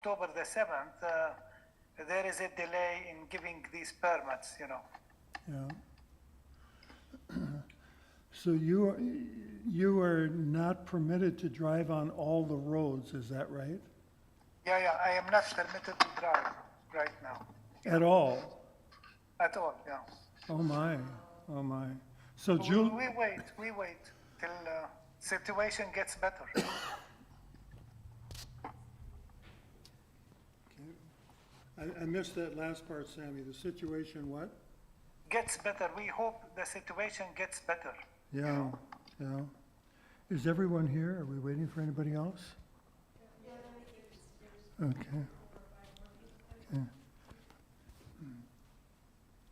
October the 7th, there is a delay in giving these permits, you know. Yeah. So you are not permitted to drive on all the roads, is that right? Yeah, I am not permitted to drive right now At all? at all, yeah. Oh my, oh my. So We wait till situation gets better. I missed that last part, Sammy. The situation what? Gets better. We hope the situation gets better. Yeah, yeah. Is everyone here? Are we waiting for anybody else? Okay. Okay.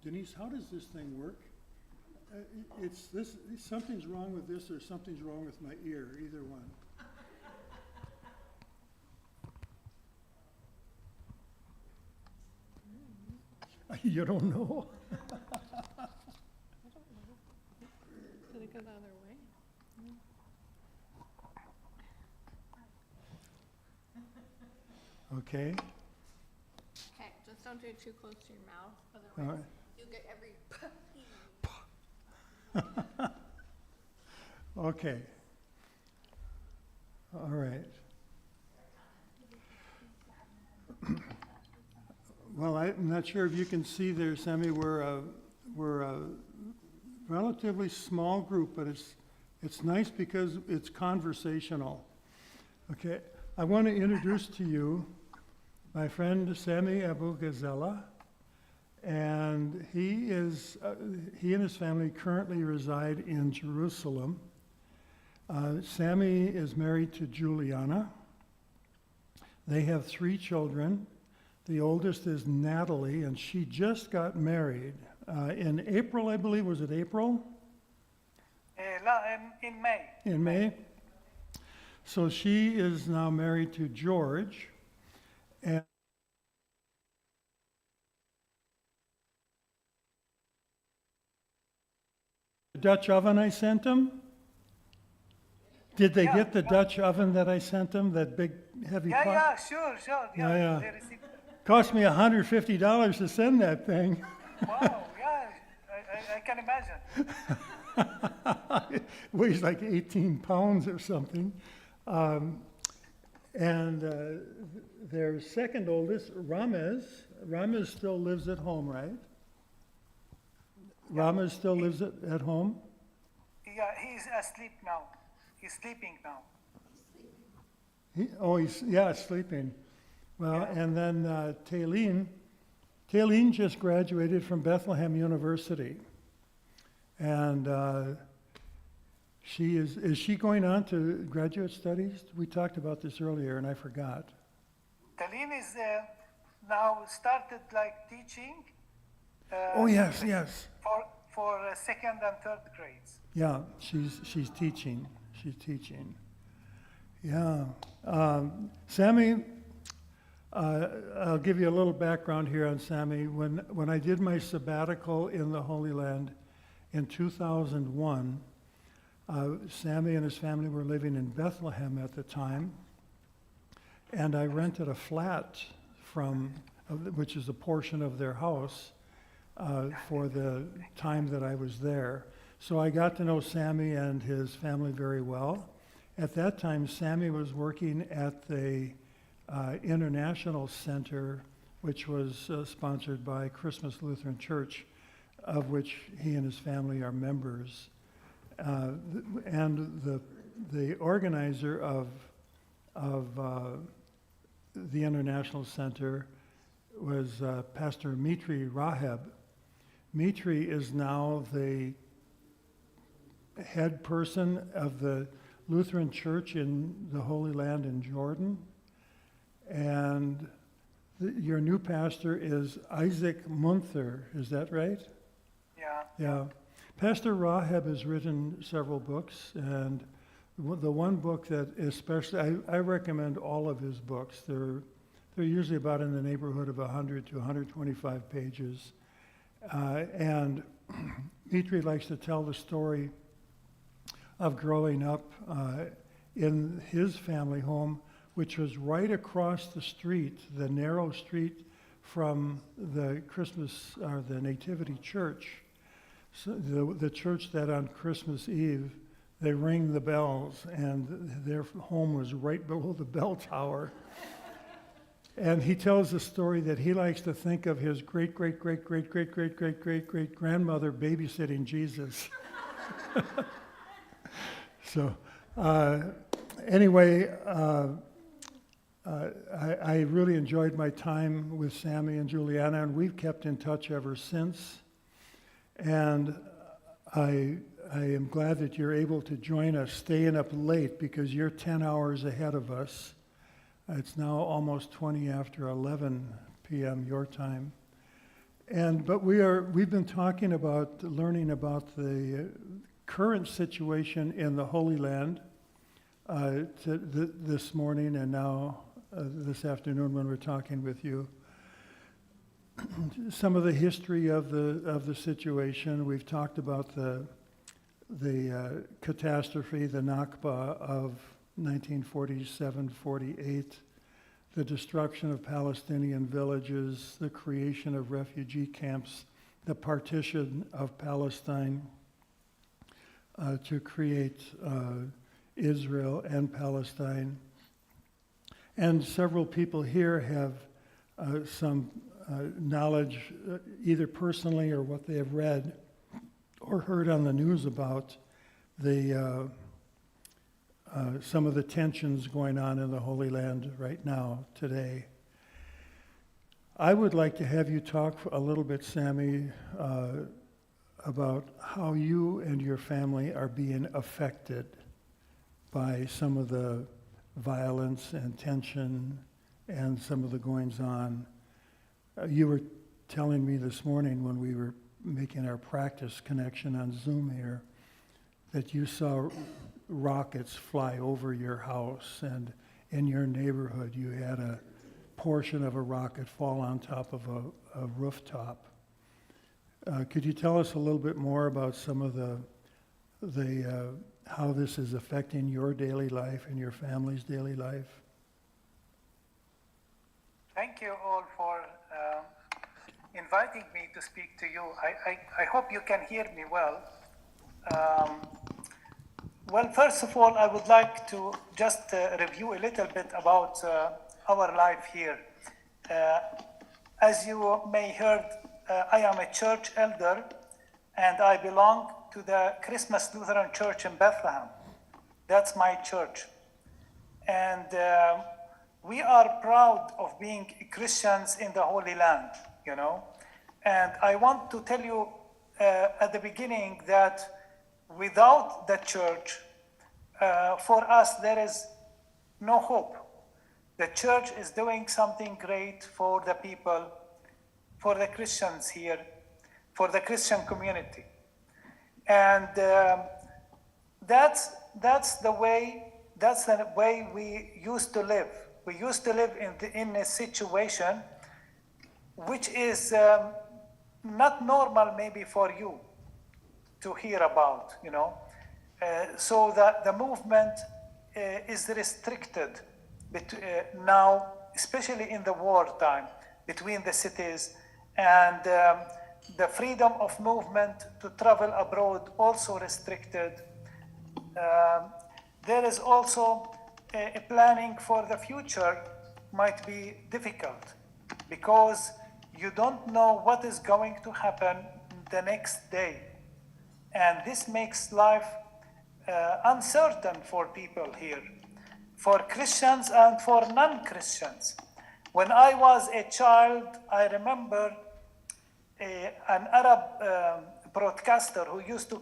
Denise, how does this thing work? It's this, something's wrong with this or something's wrong with my ear, either one. You don't know? Did it go the other way? Okay. Okay, just don't do it too close to your mouth, All otherwise right. you'll get every Okay. All right. Well, I'm not sure if you can see there, Sammy, we're a relatively small group, but it's nice because it's conversational. Okay, I want to introduce to you my friend Sammy Abu Ghazala, and he and his family currently reside in Jerusalem. Sammy is married to Juliana. They have 3 children. The oldest is Natalie, and she just got married in April, I believe. Was it April? In May. In May. So she is now married to George. And the Dutch oven I sent them? Did they get the Dutch oven that I sent them, that big heavy pot? Yeah, sure. Yeah. They received- Cost me $150 to send that thing. Wow, yeah, I can imagine. Weighs like 18 pounds or something. Their second oldest, Ramez still lives at home, right? Ramez still lives at home? Yeah, he's asleep now. He's sleeping now. He's sleeping. Well, and then Taylene just graduated from Bethlehem University. And is she going on to graduate studies? We talked about this earlier and I forgot. Taline is now started like teaching. Yes. For second and third grades. Yeah, she's teaching. She's teaching. Yeah. Sammy, I'll give you a little background here on Sammy. When I did my sabbatical in the Holy Land in 2001, Sammy and his family were living in Bethlehem at the time, and I rented a flat which is a portion of their house, for the time that I was there. So I got to know Sammy and his family very well. At that time, Sammy was working at the International Center, which was sponsored by Christmas Lutheran Church, of which he and his family are members. And the organizer of the International Center was Pastor Mitri Raheb. Mitri is now the head person of the Lutheran Church in the Holy Land in Jordan. And your new pastor is Isaac Munther, is that right? Yeah. Yeah. Pastor Raheb has written several books, and the one book that especially, I recommend all of his books. They're usually about in the neighborhood of 100 to 125 pages. And Mitri likes to tell the story of growing up in his family home which was right across the street, the narrow street from the Christmas, or the Nativity Church. So the church that on Christmas Eve, they ring the bells, and their home was right below the bell tower. And he tells the story that he likes to think of his great-great-great-great-great-great-great-great-grandmother babysitting Jesus. So anyway, I really enjoyed my time with Sammy and Juliana, and we've kept in touch ever since. And I am glad that you're able to join us, staying up late, because you're 10 hours ahead of us. It's now almost 20 after 11 p.m. your time. But we've been talking about learning about the current situation in the Holy Land this morning, and now this afternoon when we're talking with you. Some of the history of the situation. We've talked about the catastrophe, the Nakba of 1947-48, the destruction of Palestinian villages, the creation of refugee camps, the partition of Palestine to create Israel and Palestine. And several people here have some knowledge, either personally or what they have read or heard on the news about some of the tensions going on in the Holy Land right now, today. I would like to have you talk a little bit, Sammy, about how you and your family are being affected by some of the violence and tension and some of the goings-on. You were telling me this morning when we were making our practice connection on Zoom here that you saw rockets fly over your house, and in your neighborhood you had a portion of a rocket fall on top of a rooftop. Could you tell us a little bit more about some of the how this is affecting your daily life and your family's daily life? Thank you all for inviting me to speak to you. I hope you can hear me well. Well, first of all, I would like to just review a little bit about our life here. As you may heard, I am a church elder, and I belong to the Christmas Lutheran Church in Bethlehem. That's my church. And we are proud of being Christians in the Holy Land, you know. And I want to tell you at the beginning that without the church, for us, there is no hope. The church is doing something great for the people, for the Christians here, for the Christian community. And that's the way we used to live. We used to live in a situation which is not normal maybe for you to hear about, you know. So the movement is restricted now, especially in the wartime, between the cities, and the freedom of movement to travel abroad also restricted. There is also a planning for the future might be difficult because you don't know what is going to happen the next day. And this makes life uncertain for people here, for Christians and for non-Christians. When I was a child, I remember an Arab broadcaster who used to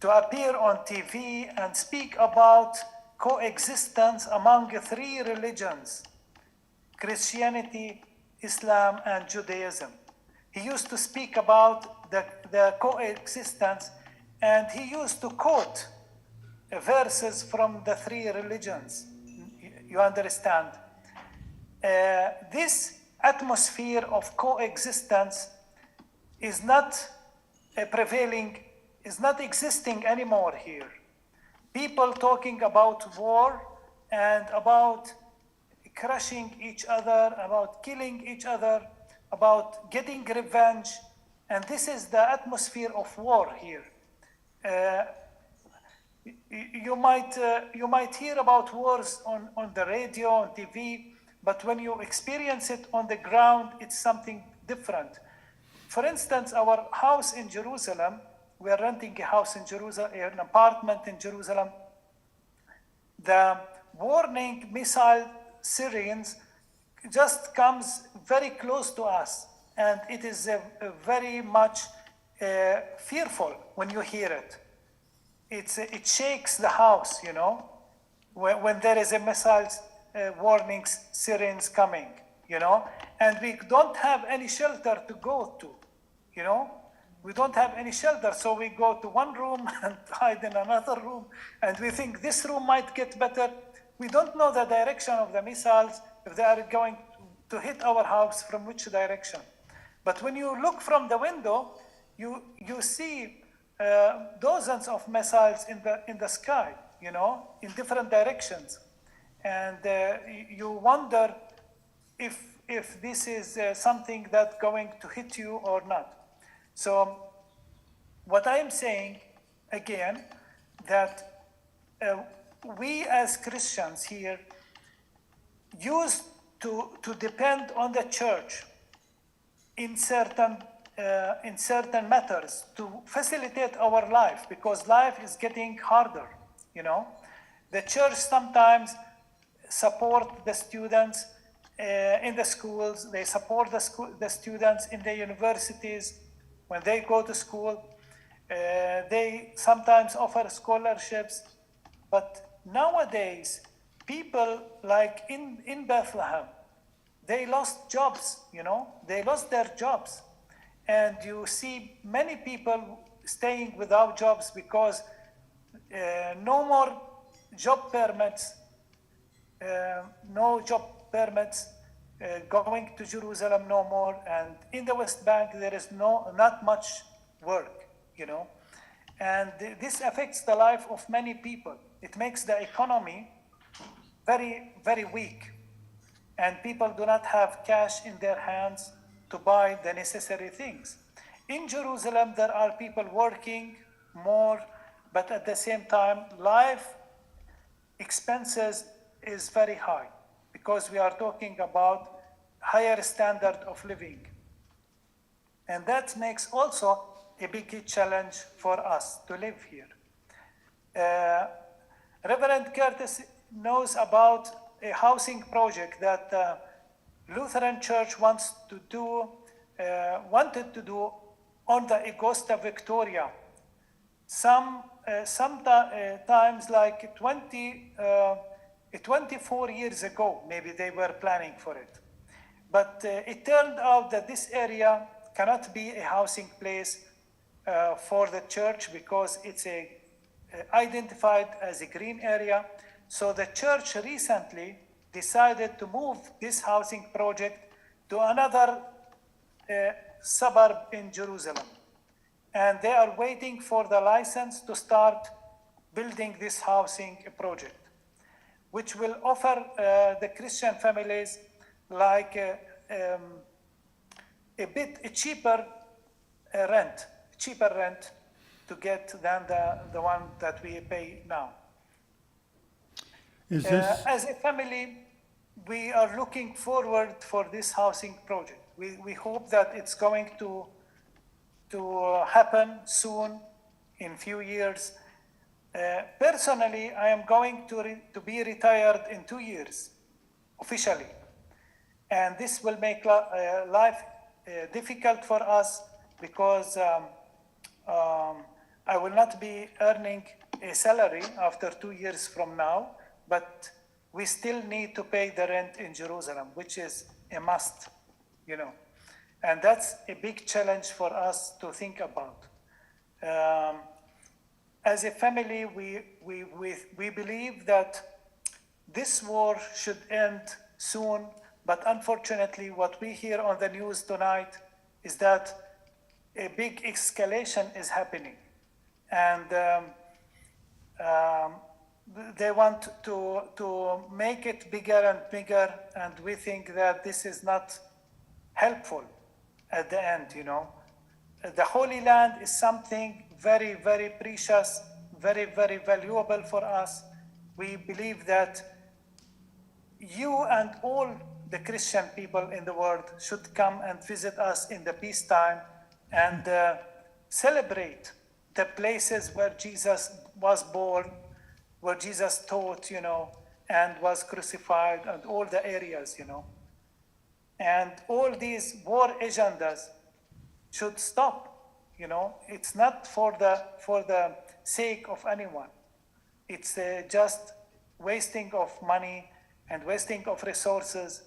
appear on TV and speak about coexistence among three religions: Christianity, Islam, and Judaism. He used to speak about the coexistence, and he used to quote verses from the three religions. You understand? This atmosphere of coexistence is not prevailing, is not existing anymore here. People talking about war and about crushing each other, about killing each other, about getting revenge. And this is the atmosphere of war here. You might hear about wars on the radio, on TV, but when you experience it on the ground, it's something different. For instance, our house in Jerusalem, we are renting a house in Jerusalem, an apartment in Jerusalem. The warning missile sirens just comes very close to us, and it is very much fearful when you hear it. It shakes the house, you know, when there is a missile warnings sirens coming, you know, and we don't have any shelter to go to, you know. We don't have any shelter, so we go to one room and hide in another room, and we think this room might get better. We don't know the direction of the missiles, if they are going to hit our house from which direction. But when you look from the window, you see dozens of missiles in the sky, you know, in different directions. And you wonder if this is something that's going to hit you or not. So what I am saying, again, that we as Christians here used to depend on the church in certain matters to facilitate our life, because life is getting harder, you know. The church sometimes support the students in the schools, they support the students in the universities when they go to school. They sometimes offer scholarships, but nowadays, people like in Bethlehem, they lost jobs, you know, they lost their jobs. And you see many people staying without jobs because no more job permits, going to Jerusalem no more. And in the West Bank, there is not much work, you know. And this affects the life of many people. It makes the economy very, very weak. And people do not have cash in their hands to buy the necessary things. In Jerusalem, there are people working more, but at the same time, life expenses is very high because we are talking about higher standard of living. And that makes also a big challenge for us to live here. Reverend Curtis knows about a housing project that Lutheran Church wanted to do on the Augusta Victoria. Sometimes like 24 years ago, maybe they were planning for it. But it turned out that this area cannot be a housing place for the church because it's identified as a green area. So the church recently decided to move this housing project to another suburb in Jerusalem. And they are waiting for the license to start building this housing project, which will offer the Christian families like a cheaper rent to get than the one that we pay now. Is this, As a family, we are looking forward for this housing project. We hope that it's going to happen soon, in few years. Personally, I am going to be retired in 2 years, officially. And this will make life difficult for us because I will not be earning a salary after 2 years from now, but we still need to pay the rent in Jerusalem, which is a must, you know. And that's a big challenge for us to think about. As a family, we believe that this war should end soon, but unfortunately, what we hear on the news tonight is that a big escalation is happening. And they want to make it bigger and bigger, and we think that this is not helpful at the end, you know. The Holy Land is something very, very precious, very, very valuable for us. We believe that you and all the Christian people in the world should come and visit us in the peacetime and celebrate the places where Jesus was born, where Jesus taught, you know, and was crucified, and all the areas, you know. And all these war agendas should stop, you know. It's not for the sake of anyone. It's just wasting of money and wasting of resources.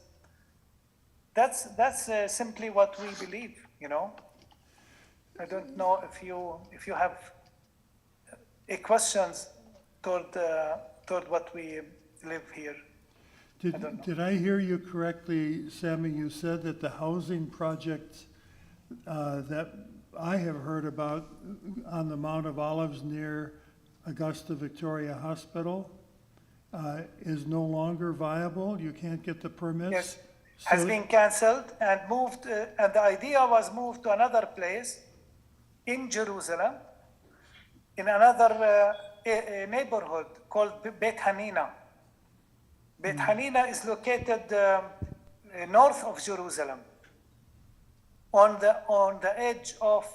That's simply what we believe, you know. I don't know if you have questions toward what we live here. Did I hear you correctly, Sammy? You said that the housing project that I have heard about on the Mount of Olives near Augusta Victoria Hospital is no longer viable? You can't get the permits? Yes, has been canceled and moved, and the idea was moved to another place in Jerusalem, in another neighborhood called Beit Hanina. Beit Hanina is located north of Jerusalem, on the edge of,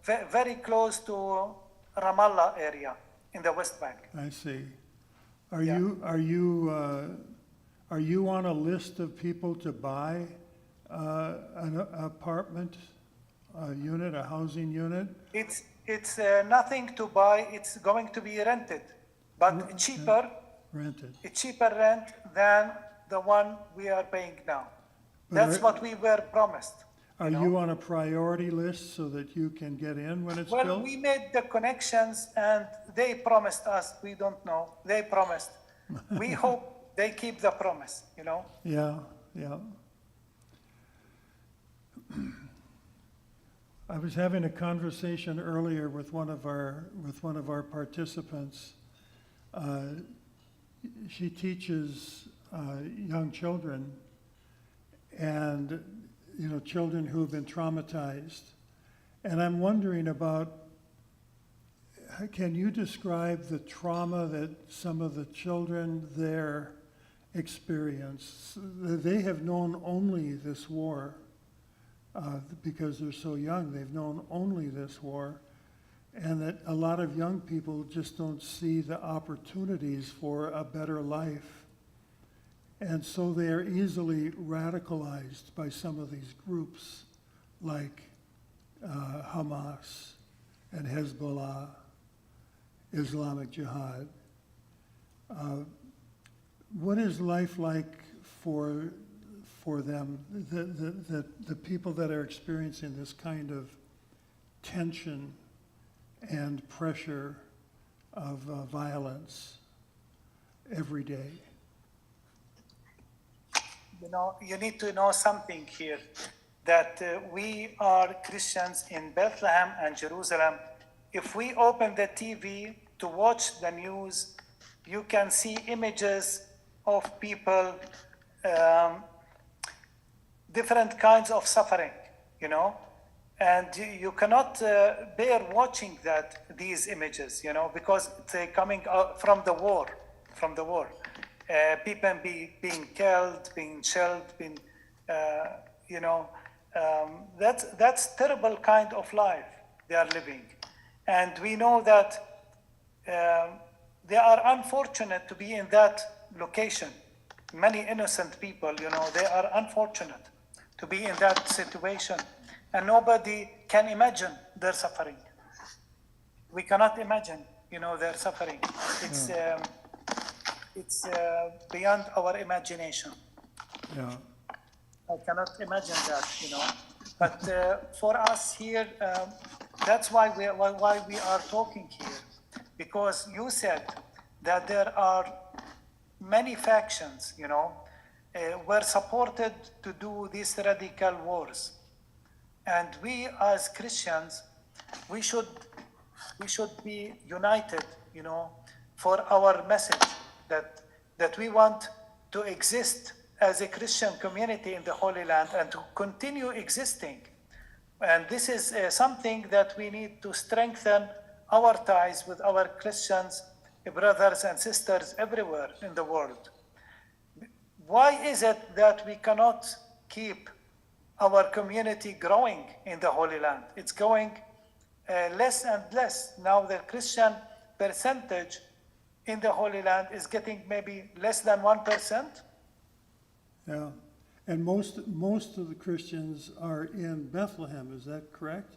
very close to Ramallah area in the West Bank. I see. Yeah. Are you on a list of people to buy an apartment, a unit, a housing unit? It's nothing to buy. It's going to be rented, but cheaper. Rented. It's cheaper rent than the one we are paying now. But That's what we were promised. Are you on a priority list so that you can get in when it's Well, built? we made the connections and they promised us. We don't know. They promised. We hope they keep the promise, you know? Yeah, yeah. I was having a conversation earlier with one of our participants. She teaches young children, and you know, children who have been traumatized. And I'm wondering about, can you describe the trauma that some of the children there experience? They have known only this war. Because they're so young, they've known only this war, and that a lot of young people just don't see the opportunities for a better life. And so they are easily radicalized by some of these groups like Hamas and Hezbollah, Islamic Jihad. What is life like for them, the people that are experiencing this kind of tension and pressure of violence every day? You know, you need to know something here, that we are Christians in Bethlehem and Jerusalem. If we open the TV to watch the news, you can see images of people, different kinds of suffering, you know, and you cannot bear watching these images, you know, because they're coming out from the war, people being killed, being shelled, being, you know, that's terrible kind of life they are living, and we know that they are unfortunate to be in that location. Many innocent people, you know, they are unfortunate to be in that situation, and nobody can imagine their suffering. We cannot imagine, you know, their suffering. It's beyond our imagination. Yeah. I cannot imagine that, you know. But for us here, that's why we are talking here, because you said that there are many factions, you know, were supported to do these radical wars, and we as Christians, we should be united, you know, for our message that we want to exist as a Christian community in the Holy Land and to continue existing. And this is something that we need to strengthen our ties with our Christians, brothers and sisters everywhere in the world. Why is it that we cannot keep our community growing in the Holy Land? It's going less and less. Now the Christian percentage in the Holy Land is getting maybe less than 1%. Yeah, and most of the Christians are in Bethlehem, is that correct?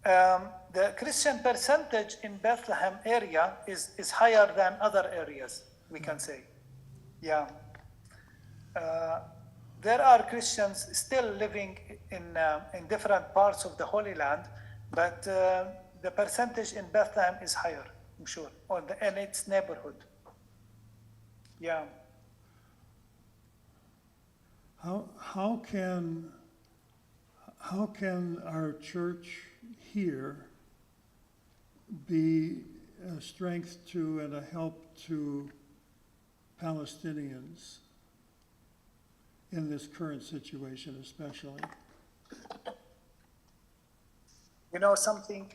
The Christian percentage in Bethlehem area is higher than other areas, we can say. Yeah. There are Christians still living in different parts of the Holy Land, but the percentage in Bethlehem is higher, I'm sure, in its neighborhood. Yeah. How can our church here be a strength to and a help to Palestinians in this current situation, especially? You know something?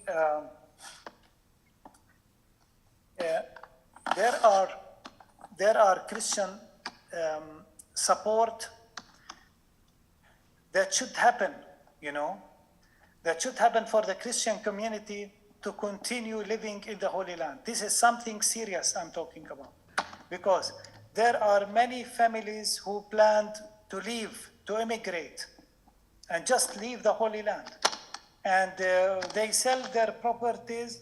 There are Christian support that should happen, you know, that should happen for the Christian community to continue living in the Holy Land. This is something serious I'm talking about, because there are many families who planned to leave, to immigrate, and just leave the Holy Land. And they sell their properties,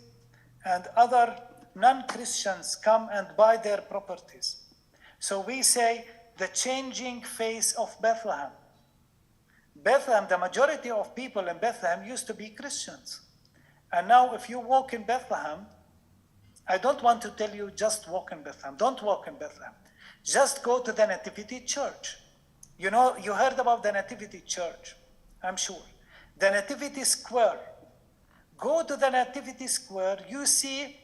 and other non-Christians come and buy their properties. So we say the changing face of Bethlehem. Bethlehem, the majority of people in Bethlehem used to be Christians. And now if you walk in Bethlehem, I don't want to tell you just walk in Bethlehem. Don't walk in Bethlehem. Just go to the Nativity Church. You know, you heard about the Nativity Church, I'm sure. The Nativity Square. Go to the Nativity Square, you see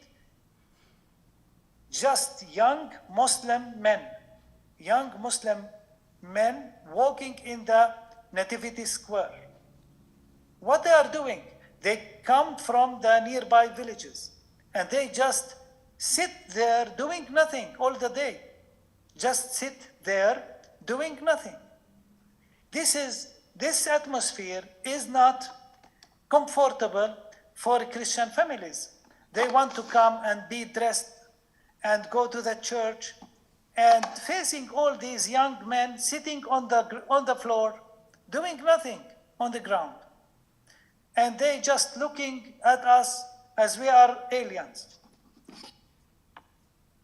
just young Muslim men walking in the Nativity Square. What they are doing? They come from the nearby villages and they just sit there doing nothing all the day. Just sit there doing nothing. This atmosphere is not comfortable for Christian families. They want to come and be dressed and go to the church, and facing all these young men sitting on the floor, doing nothing on the ground. And they just looking at us as we are aliens.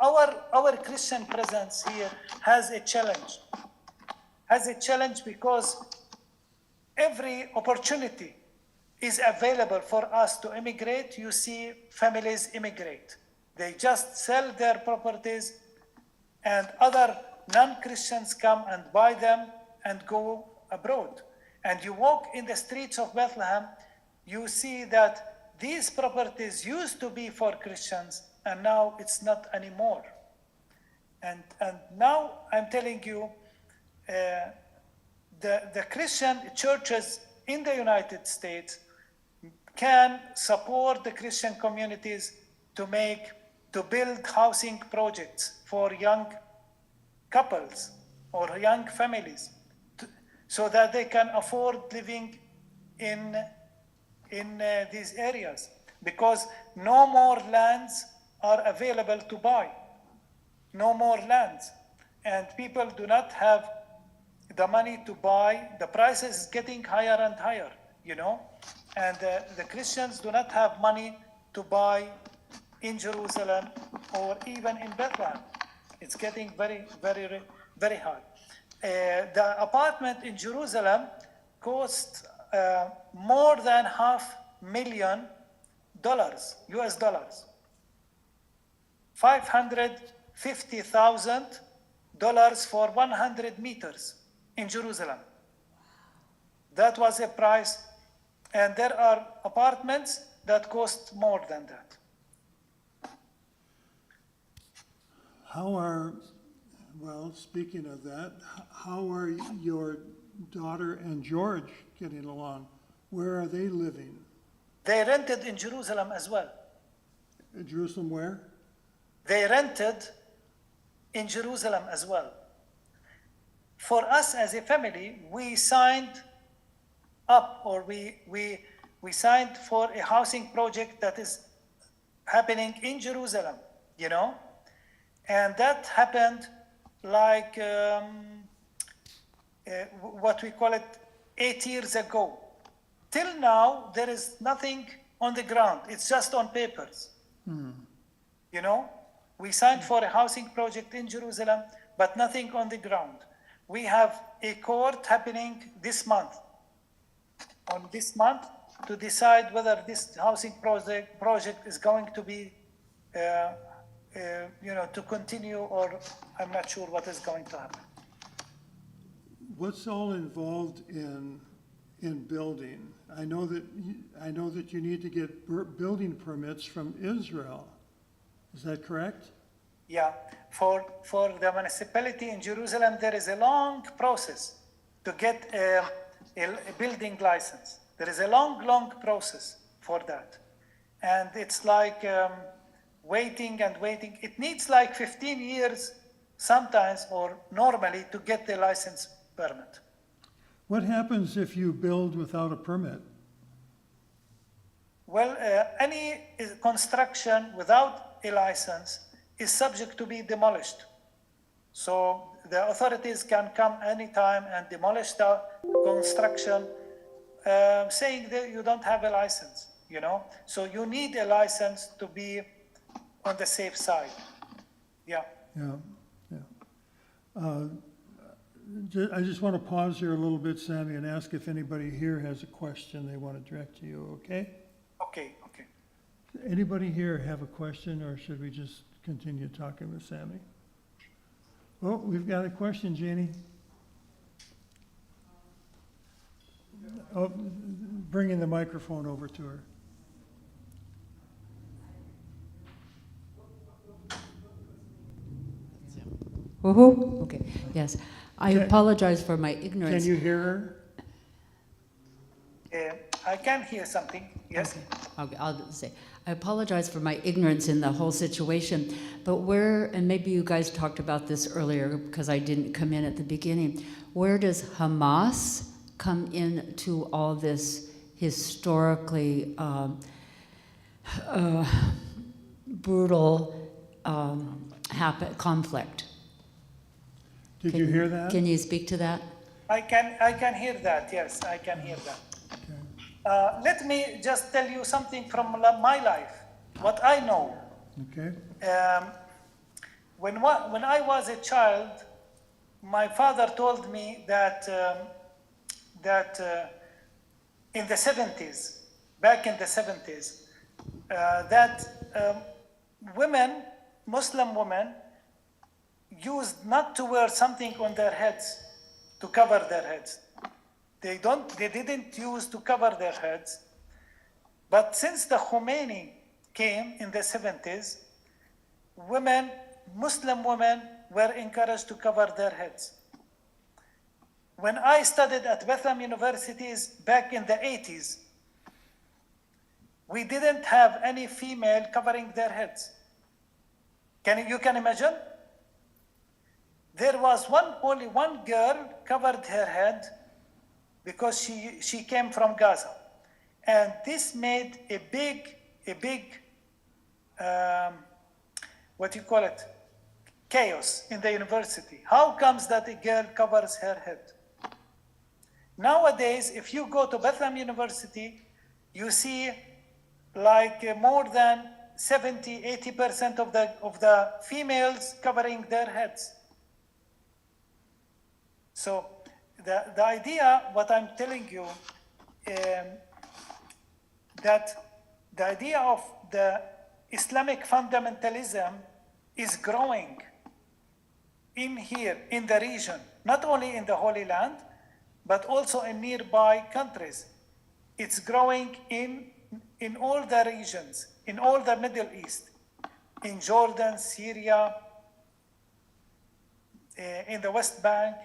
Our Christian presence here has a challenge. Because every opportunity is available for us to immigrate. You see families immigrate. They just sell their properties and other non-Christians come and buy them and go abroad. And you walk in the streets of Bethlehem, you see that these properties used to be for Christians and now it's not anymore. And now I'm telling you, the Christian churches in the United States can support the Christian communities to build housing projects for young couples or young families, so that they can afford living in these areas, because no more lands are available to buy. No more lands. And people do not have the money to buy. The price is getting higher and higher, you know. And the Christians do not have money to buy in Jerusalem or even in Bethlehem. It's getting very, very, very hard. The apartment in Jerusalem cost more than $500,000 US dollars. $550,000 for 100 meters in Jerusalem. That was a price, and there are apartments that cost more than that. Well, speaking of that, how are your daughter and George getting along? Where are they living? They rented in Jerusalem as well. In Jerusalem where? They rented in Jerusalem as well. For us as a family, we signed up, or we signed for a housing project that is happening in Jerusalem, you know? And that happened like what we call it 8 years ago. Till now, there is nothing on the ground. It's just on papers. You know, we signed for a housing project in Jerusalem, but nothing on the ground. We have a court happening this month, to decide whether this housing project is going to be, to continue, or I'm not sure what is going to happen. What's all involved in building? I know that you need to get building permits from Israel. Is that correct? Yeah, for the municipality in Jerusalem, there is a long process to get a building license. There is a long process for that. And it's like waiting and waiting. It needs like 15 years sometimes, or normally, to get the license permit. What happens if you build without a permit? Well, any construction without a license is subject to be demolished. So the authorities can come anytime and demolish the construction, saying that you don't have a license, you know? So you need a license to be on the safe side. Yeah. I just want to pause here a little bit, Sammy, and ask if anybody here has a question they want to direct to you, okay? Okay. Anybody here have a question, or should we just continue talking with Sammy? Oh, we've got a question, Janie. Oh, bringing the microphone over to her. Woohoo, okay, yes. I Okay. apologize for my Can ignorance. you hear her? I can hear something, yes. Okay, I'll say, I apologize for my ignorance in the whole situation, but and maybe you guys talked about this earlier because I didn't come in at the beginning, where does Hamas come into all this historically brutal conflict? Did you hear that? Can you speak to that? I can hear that, yes, I can hear that. Let me just tell you something from my life, what I know. Okay. When I was a child, my father told me that in the 70s, back in the 70s, that Women, Muslim women, used not to wear something on their heads to cover their heads. They didn't use to cover their heads. But since the Khomeini came in the 70s, Muslim women were encouraged to cover their heads. When I studied at Bethlehem universities back in the 80s, we didn't have any female covering their heads. You can imagine? There was only one girl covered her head because she came from Gaza. And this made a big chaos in the university. How comes that a girl covers her head? Nowadays, if you go to Bethlehem University, you see like more than 70-80% of the females covering their heads. So the idea, what I'm telling you, that the idea of the Islamic fundamentalism is growing in the region, not only in the Holy Land, but also in nearby countries. It's growing in all the regions, in all the Middle East, in Jordan, Syria, in the West Bank,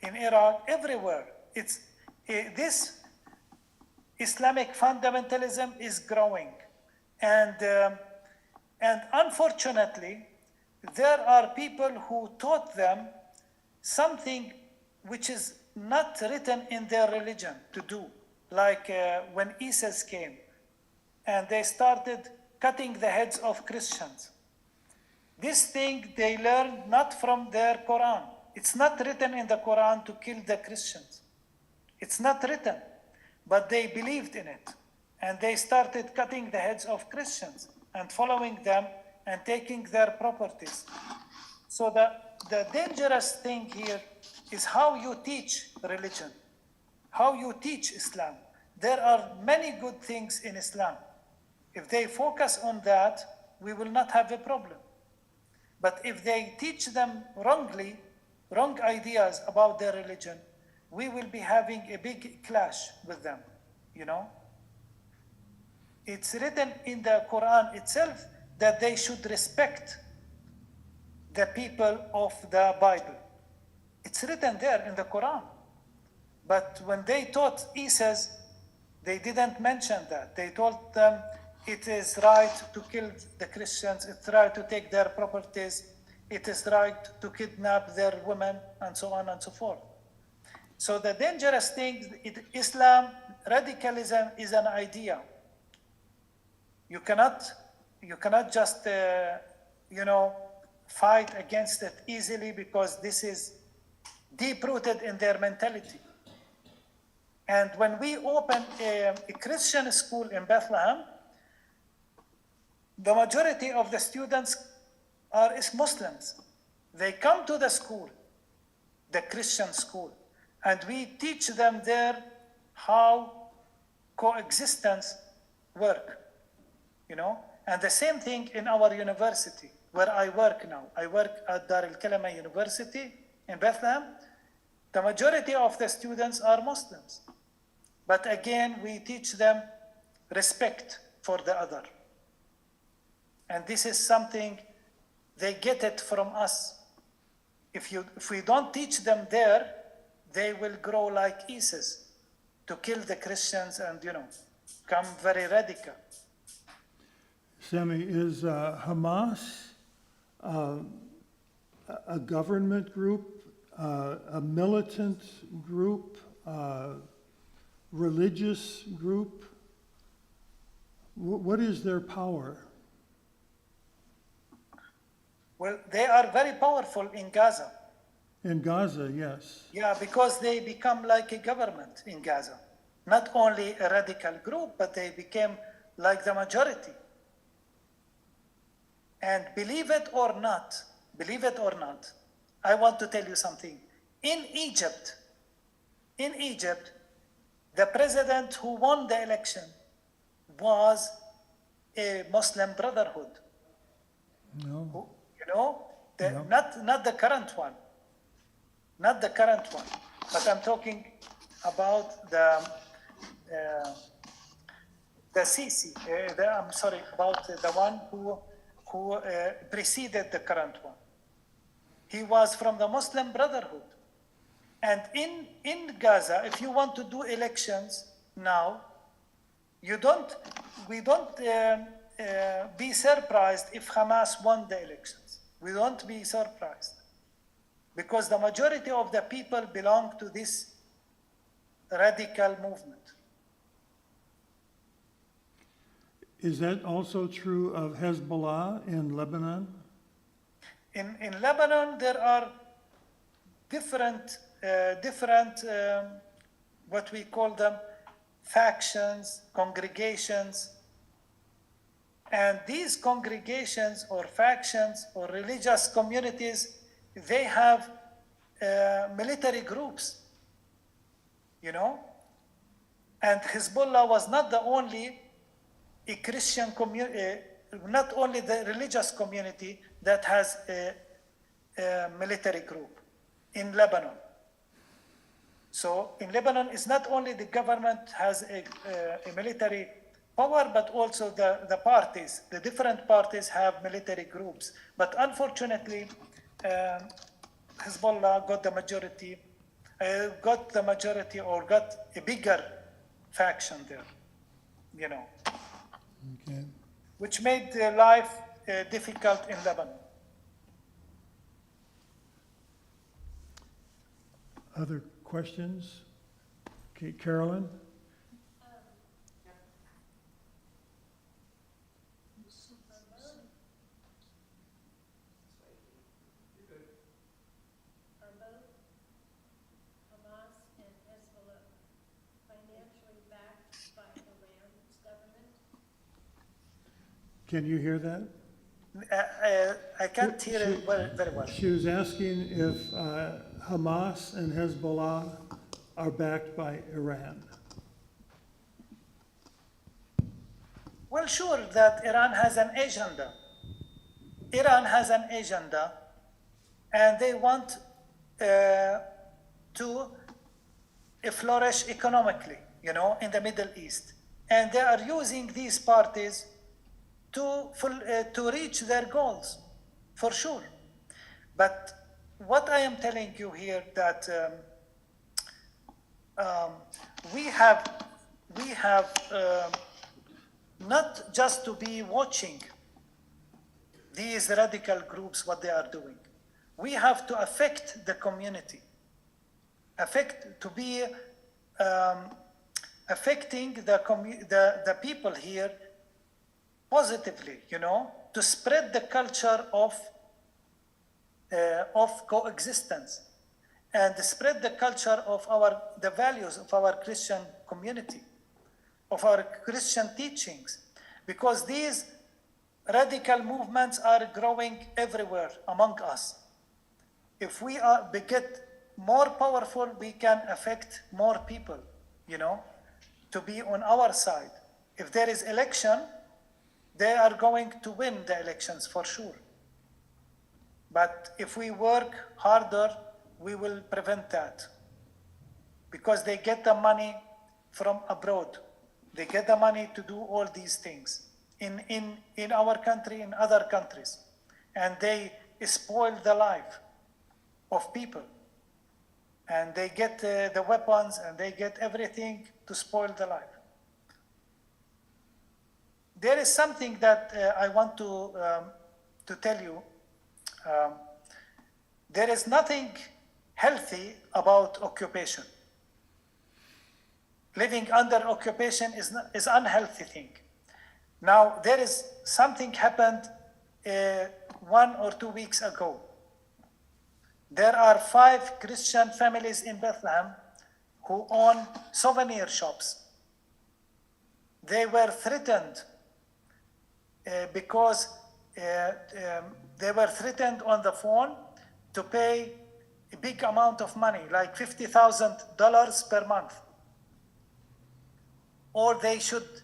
in Iraq, everywhere. This Islamic fundamentalism is growing. And unfortunately, there are people who taught them something which is not written in their religion to do. Like when ISIS came and they started cutting the heads of Christians. This thing they learned not from their Quran. It's not written in the Quran to kill the Christians. It's not written, but they believed in it. And they started cutting the heads of Christians and following them and taking their properties. So the dangerous thing here is how you teach religion, how you teach Islam. There are many good things in Islam. If they focus on that, we will not have a problem. But if they teach them wrongly, wrong ideas about their religion, we will be having a big clash with them, you know? It's written in the Quran itself that they should respect the people of the Bible. It's written there in the Quran. But when they taught ISIS, they didn't mention that. They told them it is right to kill the Christians, it's right to take their properties, it is right to kidnap their women, and so on and so forth. So the dangerous thing, Islam, radicalism is an idea. You cannot just, fight against it easily because this is deep-rooted in their mentality. And when we open a Christian school in Bethlehem, the majority of the students are Muslims. They come to the school, the Christian school, and we teach them there how coexistence work, you know? And the same thing in our university, where I work now. I work at Dar al-Kalama University in Bethlehem. The majority of the students are Muslims. But again, we teach them respect for the other. And this is something they get it from us. If we don't teach them there, they will grow like ISIS to kill the Christians and, become very radical. Sami, is Hamas a government group, a militant group, religious group? What is their power? Well, they are very powerful in Gaza. In Gaza, yes. Yeah, because they become like a government in Gaza. Not only a radical group, but they became like the majority. And believe it or not, I want to tell you something. In Egypt, the president who won the election was a Muslim Brotherhood. No. No. Not the current one. Not the current one. But I'm talking about the Sisi. I'm sorry, about the one who preceded the current one. He was from the Muslim Brotherhood. And in Gaza, if you want to do elections now, we don't be surprised if Hamas won the elections. We don't be surprised. Because the majority of the people belong to this radical movement. Is that also true of Hezbollah in Lebanon? In Lebanon, there are different what we call them, factions, congregations. And these congregations or factions or religious communities, they have military groups, And Hezbollah was not the only a Christian community, not only the religious community that has a military group in Lebanon. So in Lebanon, it's not only the government has a military power, but also the parties. The different parties have military groups. But unfortunately, Hezbollah got the majority, or got a bigger faction there, you know, Okay. which made life difficult in Lebanon. Other questions? Okay, Carolyn? Are both Hamas and Hezbollah financially backed by Iran's government? Can you hear that? I can't hear it very well. She was asking if Hamas and Hezbollah are backed by Iran. Well, sure that Iran has an agenda. Iran has an agenda, and they want to flourish economically, you know, in the Middle East. And they are using these parties to reach their goals, for sure. But what I am telling you here that we have not just to be watching these radical groups, what they are doing. We have to affect the community, affecting the people here positively, you know, to spread the culture of coexistence and spread the culture of the values of our Christian community, of our Christian teachings, because these radical movements are growing everywhere among us. If we get more powerful, we can affect more people, you know, to be on our side. If there is election, they are going to win the elections for sure. But if we work harder, we will prevent that. Because they get the money from abroad. They get the money to do all these things in our country, in other countries. And they spoil the life of people. And they get the weapons and they get everything to spoil the life. There is something that I want to tell you. There is nothing healthy about occupation. Living under occupation is unhealthy thing. Now, there is something happened 1 or 2 weeks ago. There are 5 Christian families in Bethlehem who own souvenir shops. They were threatened because they were threatened on the phone to pay a big amount of money, like $50,000 per month. Or they should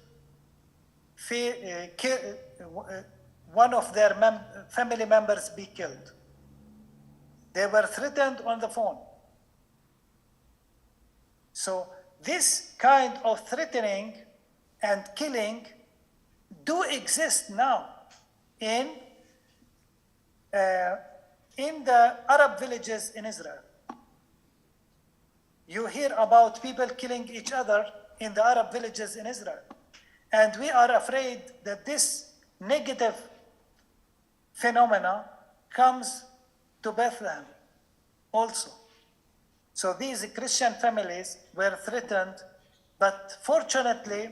kill one of their family members be killed. They were threatened on the phone. So this kind of threatening and killing do exist now in the Arab villages in Israel. You hear about people killing each other in the Arab villages in Israel. And we are afraid that this negative phenomena comes to Bethlehem also. So these Christian families were threatened, but fortunately,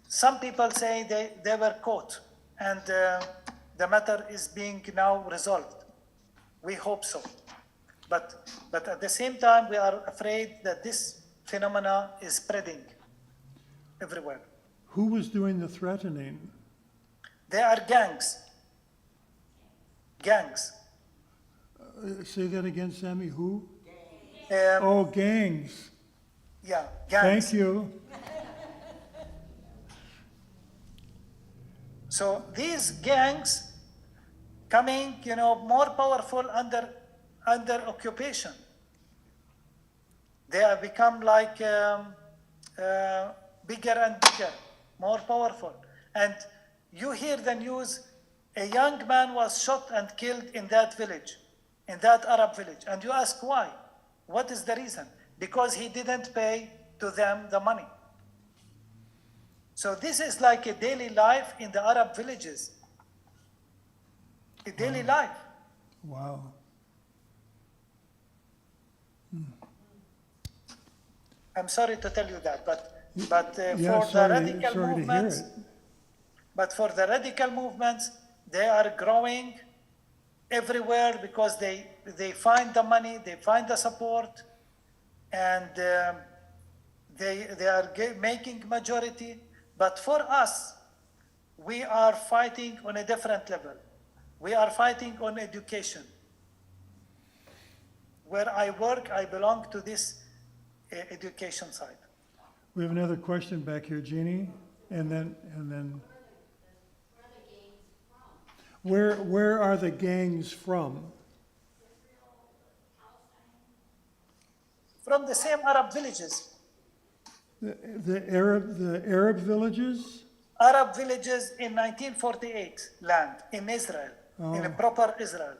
some people say they were caught, and the matter is being now resolved. We hope so. But at the same time, we are afraid that this phenomena is spreading everywhere. Who was doing the threatening? They are gangs. Gangs. Say that again, Sammy. Who? Um, Oh, gangs. Yeah, gangs. Thank you. So these gangs coming, you know, more powerful under occupation. They have become like bigger and bigger, more powerful. And you hear the news, a young man was shot and killed in that village, in that Arab village. And you ask why? What is the reason? Because he didn't pay to them the money. So this is like a daily life in the Arab villages. A daily life. Wow. I'm sorry to tell you that, but Yeah, for the sorry radical to hear movements, it. but for the radical movements, they are growing everywhere because they find the money, they find the support, and they are making majority. But for us, we are fighting on a different level. We are fighting on education. Where I work, I belong to this education side. We have another question back here, Jeannie, and then, where are the gangs from? From the same Arab villages. The Arab villages? Arab villages in 1948 land in Israel, in a proper Israel.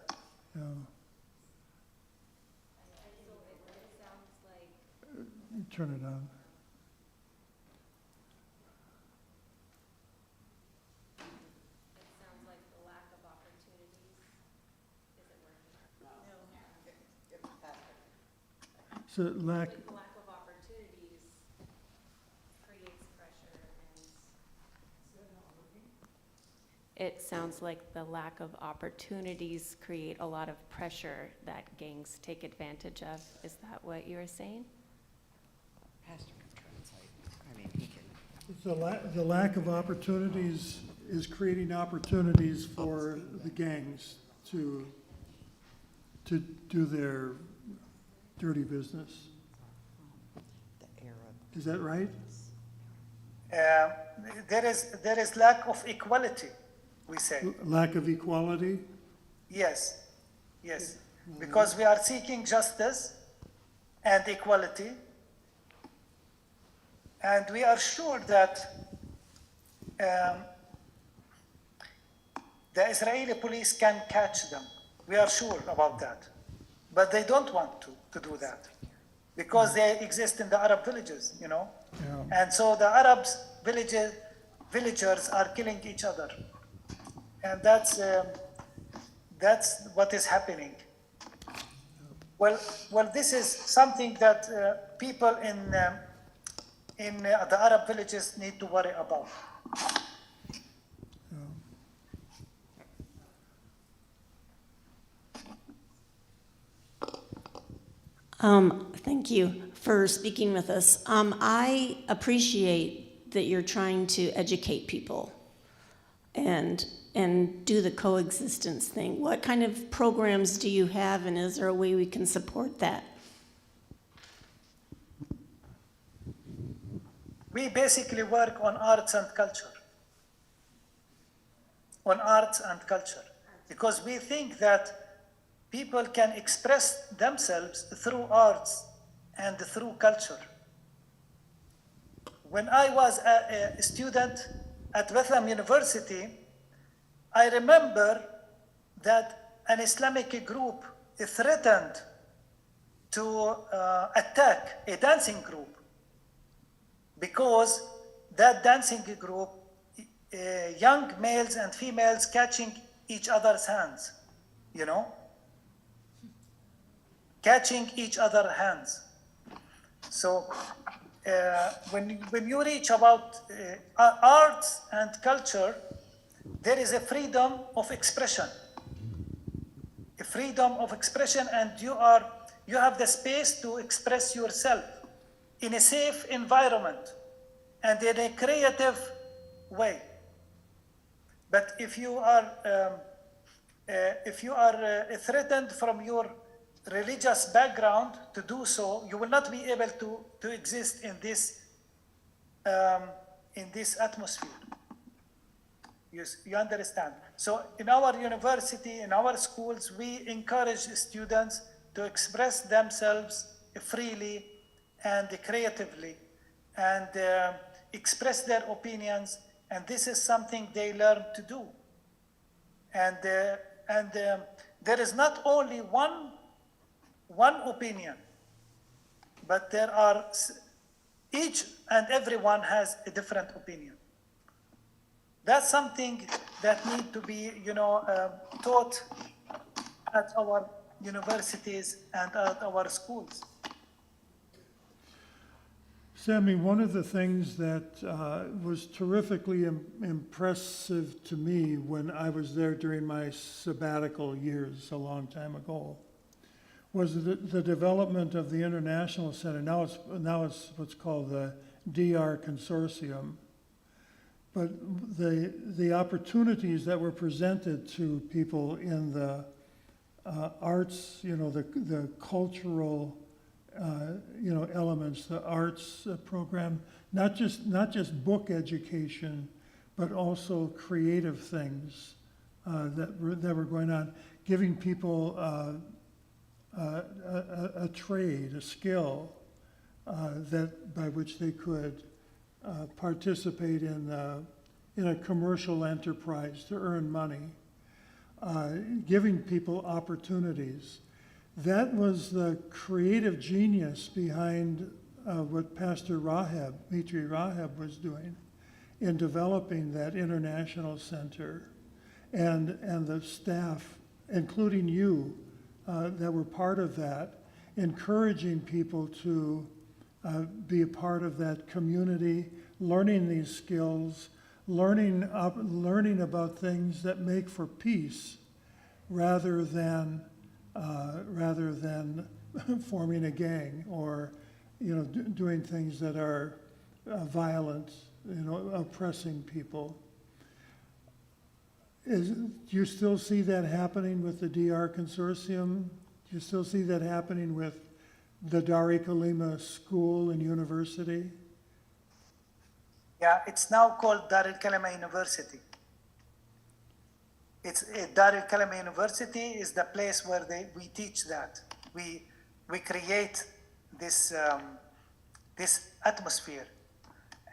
Turn it on. It sounds like the lack of opportunities isn't working. So lack, The lack of opportunities creates pressure and. It sounds like the lack of opportunities create a lot of pressure that gangs take advantage of. Is that what you were saying? Pastor can translate. I mean, he can. the lack of opportunities is creating opportunities for the gangs to do their dirty business. The Arab. Is that right? There is lack of equality, we say. Lack of equality? Yes, yes, because we are seeking justice and equality, and we are sure that the Israeli police can catch them. We are sure about that, but they don't want to do that because they exist in the Arab villages, you know, Yeah. and so the villagers are killing each other, and that's what is happening. Well, this is something that people in the Arab villages need to worry about. Thank you for speaking with us. I appreciate that you're trying to educate people and do the coexistence thing. What kind of programs do you have, and is there a way we can support that? We basically work on arts and culture. On arts and culture. Because we think that people can express themselves through arts and through culture. When I was a student at Bethlehem University, I remember that an Islamic group threatened to attack a dancing group because that dancing group, young males and females catching each other's hands, you know? Catching each other's hands. So when you reach about arts and culture, there is a freedom of expression. A freedom of expression, and you have the space to express yourself in a safe environment and in a creative way. But if you are threatened from your religious background to do so, you will not be able to exist in this atmosphere. You understand? So in our university, in our schools, we encourage students to express themselves freely and creatively and express their opinions, and this is something they learn to do. And there is not only one opinion, but there are, each and everyone has a different opinion. That's something that need to be, taught at our universities and at our schools. Sammy, one of the things that was terrifically impressive to me when I was there during my sabbatical years a long time ago was the development of the International Center. Now it's what's called the DR Consortium. But the opportunities that were presented to people in the arts, the cultural elements, the arts program, not just book education, but also creative things that were going on, giving people a trade, a skill that by which they could participate in a commercial enterprise to earn money, giving people opportunities. That was the creative genius behind what Pastor Mitri Rahab was doing in developing that international center, and the staff, including you, that were part of that, encouraging people to be a part of that community, learning these skills, learning about things that make for peace, rather than forming a gang or doing things that are violent, oppressing people. Do you still see that happening with the DR Consortium? Do you still see that happening with the Dar e Kalima School and University? Yeah, it's now called Dar el Kalima University. Dar el Kalima University is the place where we teach that. We create this atmosphere,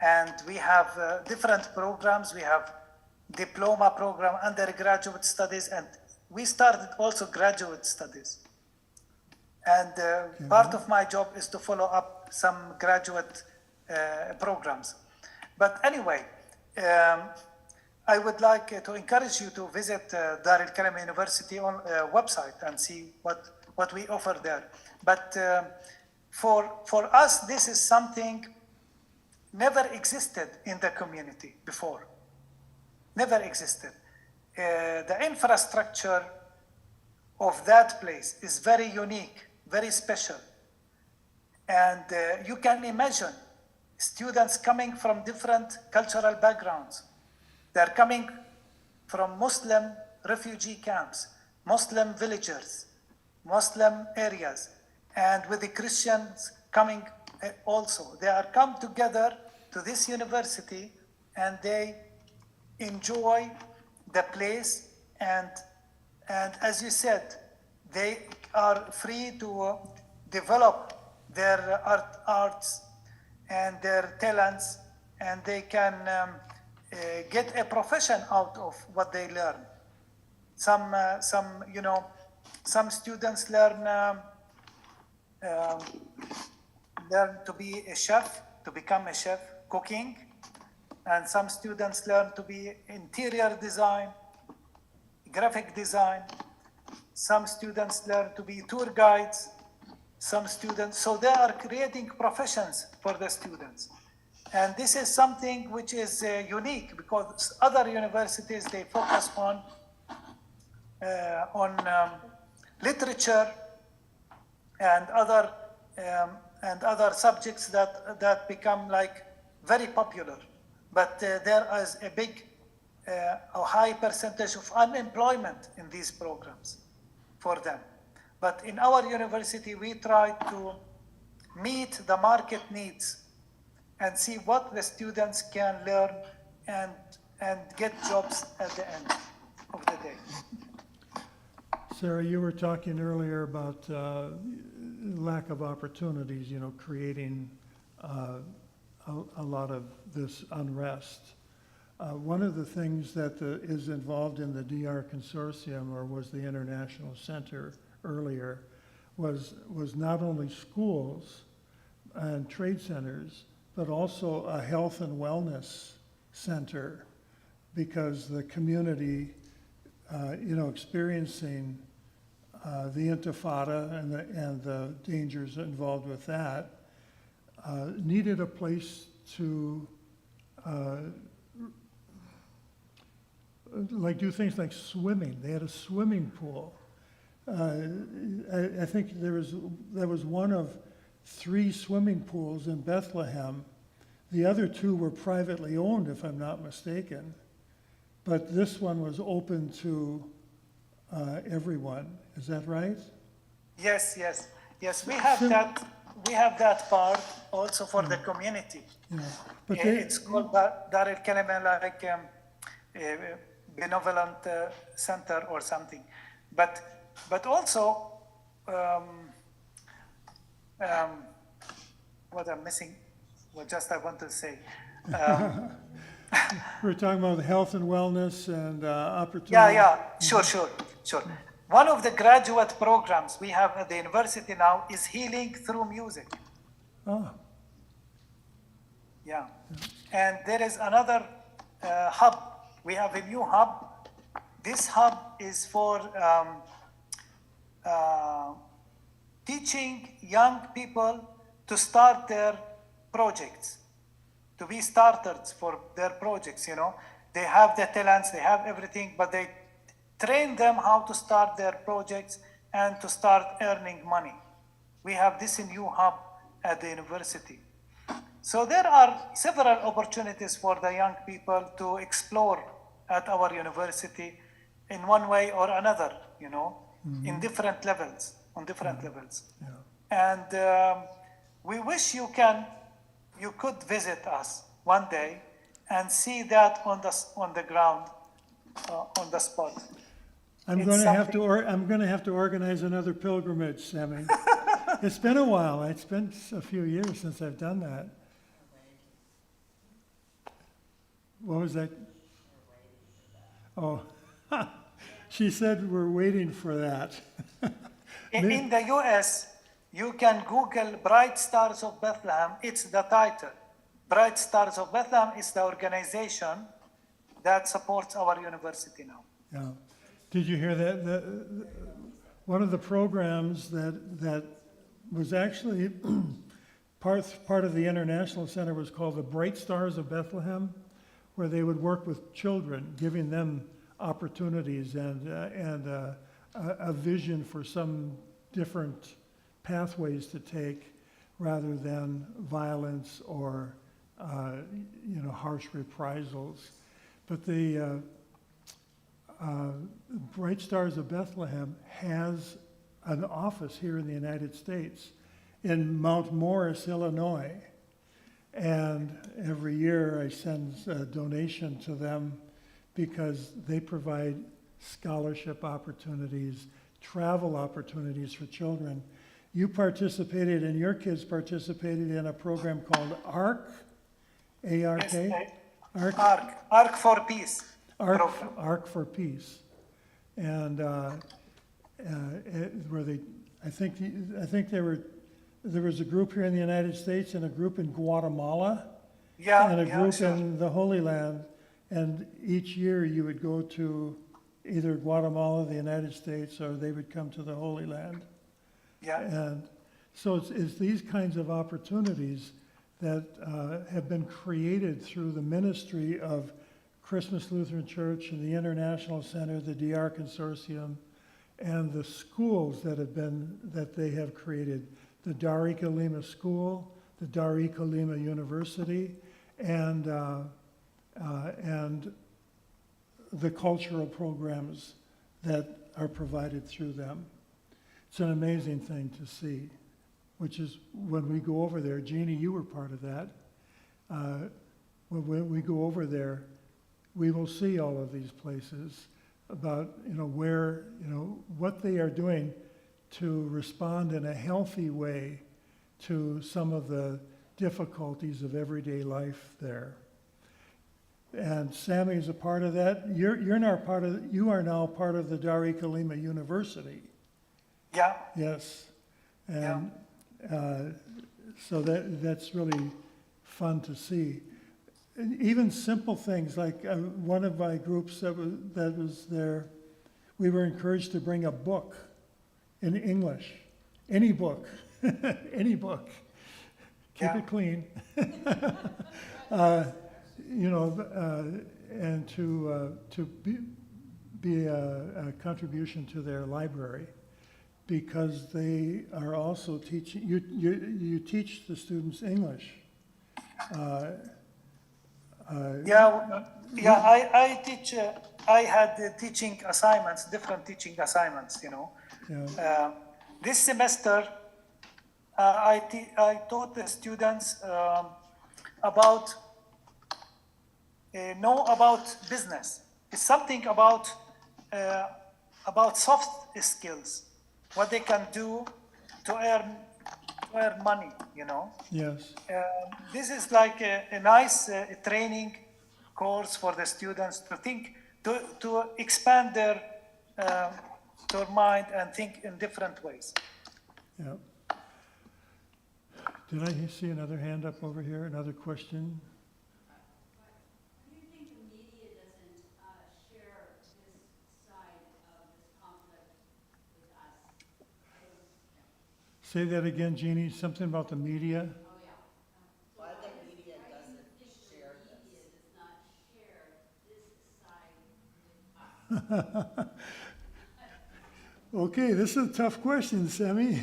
and we have different programs. We have diploma program, undergraduate studies, and we started also graduate studies. And part of my job is to follow up some graduate programs. But anyway, I would like to encourage you to visit Dar el Kalima University on website and see what we offer there. But for us, this is something never existed in the community before. Never existed. The infrastructure of that place is very unique, very special. And you can imagine students coming from different cultural backgrounds. They're coming from Muslim refugee camps, Muslim villagers, Muslim areas, and with the Christians coming also. They are come together to this university, and they enjoy the place, and as you said, they are free to develop their arts and their talents, and they can get a profession out of what they learn. Some students learn to be a chef, to become a chef, cooking, and some students learn to be interior design, graphic design. Some students learn to be tour guides. Some students, so they are creating professions for the students. And this is something which is unique, because other universities, they focus on literature and other subjects that become like very popular. But there is a high percentage of unemployment in these programs for them. But in our university, we try to meet the market needs and see what the students can learn and get jobs at the end of the day. Sarah, you were talking earlier about lack of opportunities, creating a lot of this unrest. One of the things that is involved in the DR Consortium, or was the International Center earlier, was not only schools and trade centers, but also a health and wellness center, because the community, experiencing the Intifada and the dangers involved with that, needed a place to do things like swimming. They had a swimming pool. I think there was one of 3 swimming pools in Bethlehem. The other 2 were privately owned, if I'm not mistaken. But this one was open to everyone. Is that right? Yes. We have that. We have that part also for the community. Yeah. But It's called Dar el Kalima, like benevolent center or something. But also, what I'm missing, I want to say. we're talking about health and wellness and opportunity. Sure. One of the graduate programs we have at the university now is healing through music. Oh, Yeah. And there is another hub. We have a new hub. This hub is for teaching young people to start their projects, to be starters for their projects, They have the talents, they have everything, but they train them how to start their projects and to start earning money. We have this new hub at the university. So there are several opportunities for the young people to explore at our university in one way or another, in different levels, on different levels. yeah. And we wish you could visit us one day and see that on the ground, on the spot. I'm It's going to have something- I'm going to have to organize another pilgrimage, Sammy. It's been a while. It's been a few years since I've done that. What was that? Oh, she said we're waiting for that. In the US, you can Google Bright Stars of Bethlehem. It's the title. Bright Stars of Bethlehem is the organization that supports our university now. Yeah. Did you hear that? One of the programs that was actually part of the International Center was called the Bright Stars of Bethlehem, where they would work with children, giving them opportunities and a vision for some different pathways to take, rather than violence or harsh reprisals. But the Bright Stars of Bethlehem has an office here in the United States in Mount Morris, Illinois. And every year I send a donation to them because they provide scholarship opportunities, travel opportunities for children. You participated, and your kids participated in a program called ARC, A-R-K? Arc for Peace program. ARC for Peace. And where they, I think there was a group here in the United States and a group in Guatemala and a group sure. in the Holy Land. And each year you would go to either Guatemala, the United States, or they would come to the Holy Land. Yeah. And so it's these kinds of opportunities that have been created through the ministry of Christmas Lutheran Church and the International Center, the DR Consortium, and the schools that they have created. The Dar e Kalima School, the Dar e Kalima University, and the cultural programs that are provided through them. It's an amazing thing to see, which is when we go over there. Jeannie, you were part of that. When we go over there, we will see all of these places about, where, what they are doing to respond in a healthy way to some of the difficulties of everyday life there. And Sammy is a part of that. You're now part of, you are now part of the Dar e Kalima University. Yeah, Yes. And so that's really fun to see. And even simple things like one of my groups that was there, we were encouraged to bring a book in English, any book, any book. Keep Yeah. it clean. And to be a contribution to their library, because they are also teaching, you teach the students English. I teach, I had teaching assignments, different teaching assignments, Yeah. This semester, I taught the students about about business. It's something about soft skills, what they can do to earn money. Yes. This is like a nice training course for the students to think, to expand their mind and think in different ways. Yeah. Did I see another hand up over here? Another question? Do you think the media doesn't share this side of this conflict with us? Say that again, Jeannie. Something about the media? Oh, yeah. Why the media doesn't share this? Media does not share this side with us. Okay, this is a tough question, Sammy.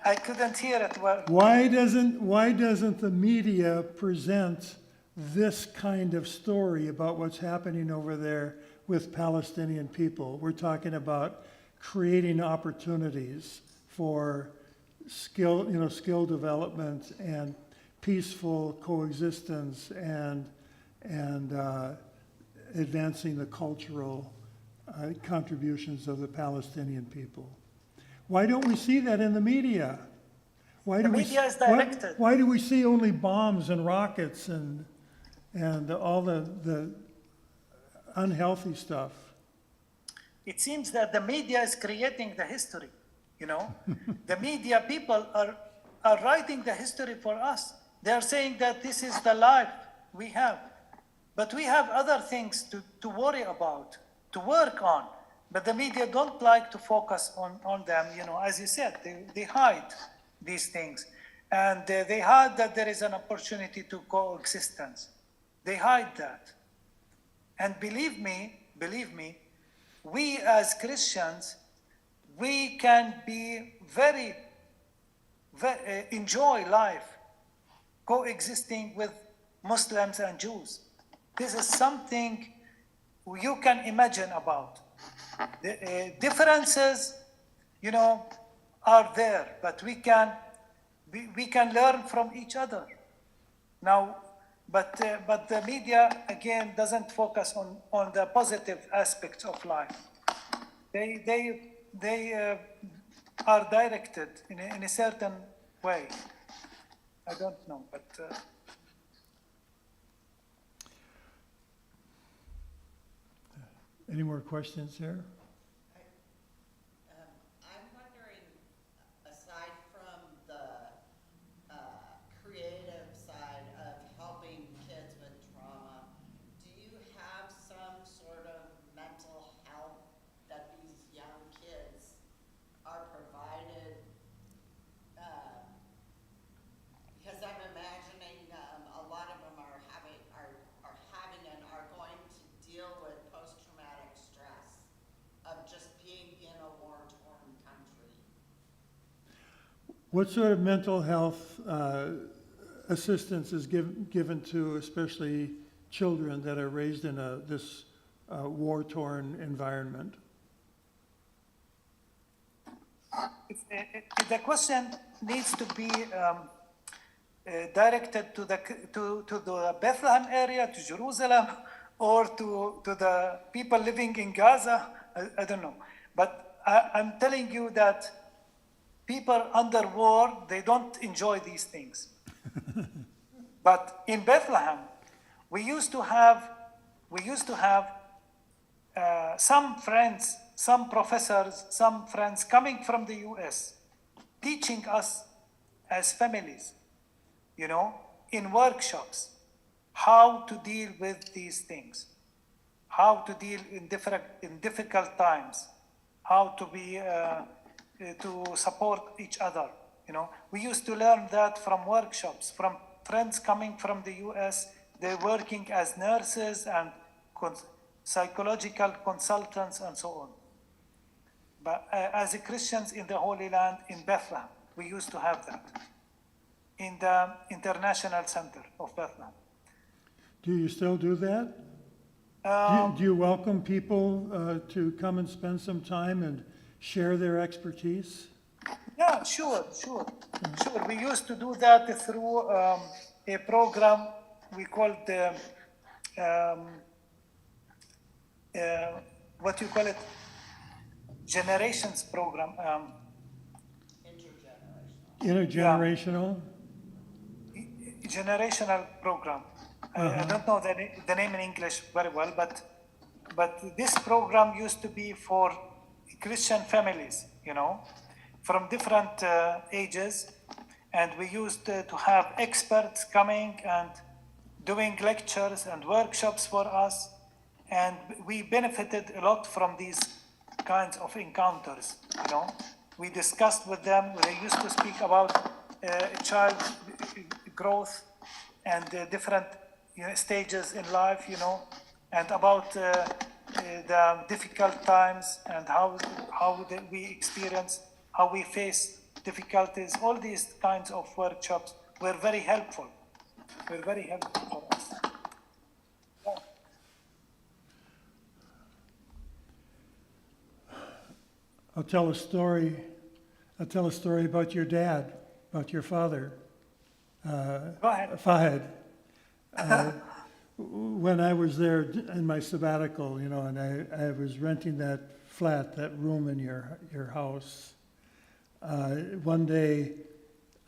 I couldn't hear it well. Why doesn't the media present this kind of story about what's happening over there with Palestinian people? We're talking about creating opportunities for skill development and peaceful coexistence and advancing the cultural contributions of the Palestinian people. Why don't we see that in the media? Why The do we media is directed. Why do we see only bombs and rockets and all the unhealthy stuff? It seems that the media is creating the history, The media people are writing the history for us. They are saying that this is the life we have. But we have other things to worry about, to work on. But the media don't like to focus on them, as you said, they hide these things. And they hide that there is an opportunity to coexistence. They hide that. And believe me, we as Christians, we can be very enjoy life coexisting with Muslims and Jews. This is something you can imagine about. The differences, are there, but we can learn from each other. Now, but the media again doesn't focus on the positive aspects of life. They are directed in a certain way. I don't know, but. Any more questions here? I'm wondering, aside from the creative side of helping kids with trauma, do you have some sort of mental health that these young kids are provided? Because I'm imagining a lot of them are having and are going to deal with post-traumatic stress of just being in a war-torn country. What sort of mental health assistance is given to especially children that are raised in this war-torn environment? The question needs to be directed to the Bethlehem area, to Jerusalem, or to the people living in Gaza. I don't know. But I'm telling you that people under war, they don't enjoy these things. But in Bethlehem, We used to have some friends, some professors, some friends coming from the US, teaching us as families, you know, in workshops, how to deal with these things, how to deal in difficult times, how to be to support each other. You know, we used to learn that from workshops, from friends coming from the US. They're working as nurses and psychological consultants and so on. But as Christians in the Holy Land in Bethlehem, we used to have that in the International Center of Bethlehem. Do you still do that? Do you welcome people to come and spend some time and share their expertise? Yeah, sure. We used to do that through a program we called what you call it, generations program. Intergenerational? Generational program. I don't know the name in English very well, but this program used to be for Christian families, you know, from different ages, and we used to have experts coming and doing lectures and workshops for us, and we benefited a lot from these kinds of encounters, you know. We discussed with them, they used to speak about child growth and different stages in life, you know, and about the difficult times and how we experience, how we face difficulties. All these kinds of workshops were very helpful. For us. Yeah. I'll tell a story about your dad, about your father. Go ahead. Fahad. When I was there in my sabbatical, you know, and I was renting that flat, that room in your house, one day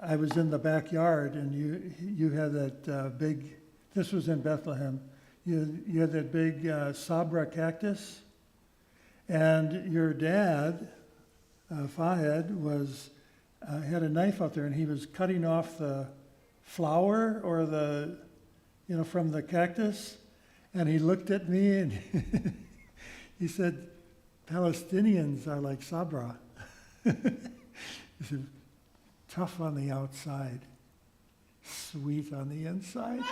I was in the backyard and you had that big, this was in Bethlehem, you had that big sabra cactus, and your dad, Fahad, had a knife out there and he was cutting off the flower or from the cactus, and he looked at me and he said, Palestinians are like sabra. He said, tough on the outside, sweet on the inside.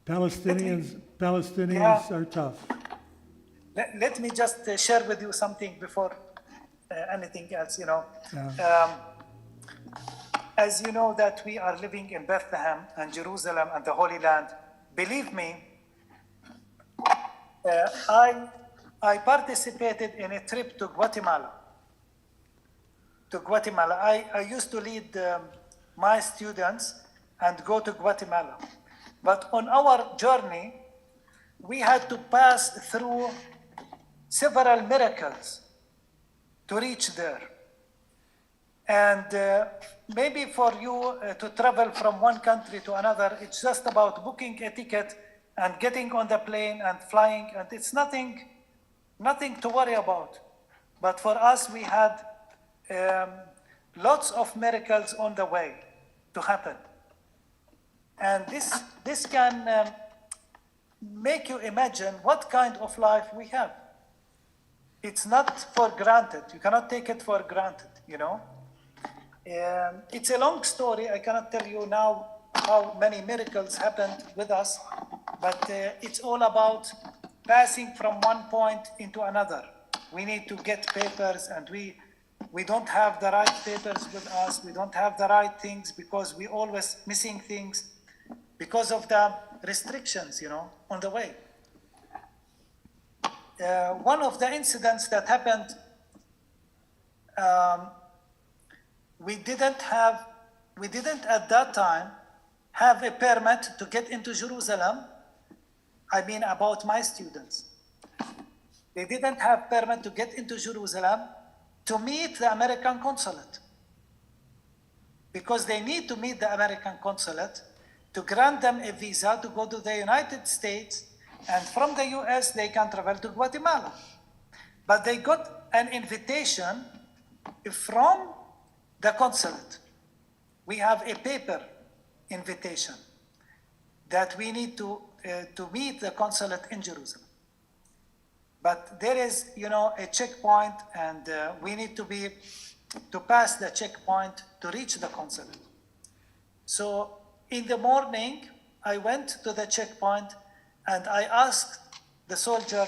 Palestinians are tough. Let me just share with you something before anything else, you know. Yeah. As you know that we are living in Bethlehem and Jerusalem and the Holy Land, believe me, I participated in a trip to Guatemala. I used to lead my students and go to Guatemala. But on our journey, we had to pass through several miracles to reach there. And maybe for you to travel from one country to another, it's just about booking a ticket and getting on the plane and flying, and it's nothing to worry about. But for us, we had lots of miracles on the way to happen. And this can make you imagine what kind of life we have. It's not for granted. You cannot take it for granted, you know. It's a long story. I cannot tell you now how many miracles happened with us, but it's all about passing from one point into another. We need to get papers, and we don't have the right papers with us. We don't have the right things because we always missing things because of the restrictions, you know, on the way. One of the incidents that happened, we didn't at that time have a permit to get into Jerusalem. I mean about my students. They didn't have permit to get into Jerusalem to meet the American consulate. because they need to meet the American consulate to grant them a visa to go to the United States, and from the US they can travel to Guatemala. But they got an invitation from the consulate. We have a paper invitation that we need to meet the consulate in Jerusalem. But there is, a checkpoint, and we need to pass the checkpoint to reach the consulate. So in the morning, I went to the checkpoint and I asked the soldier,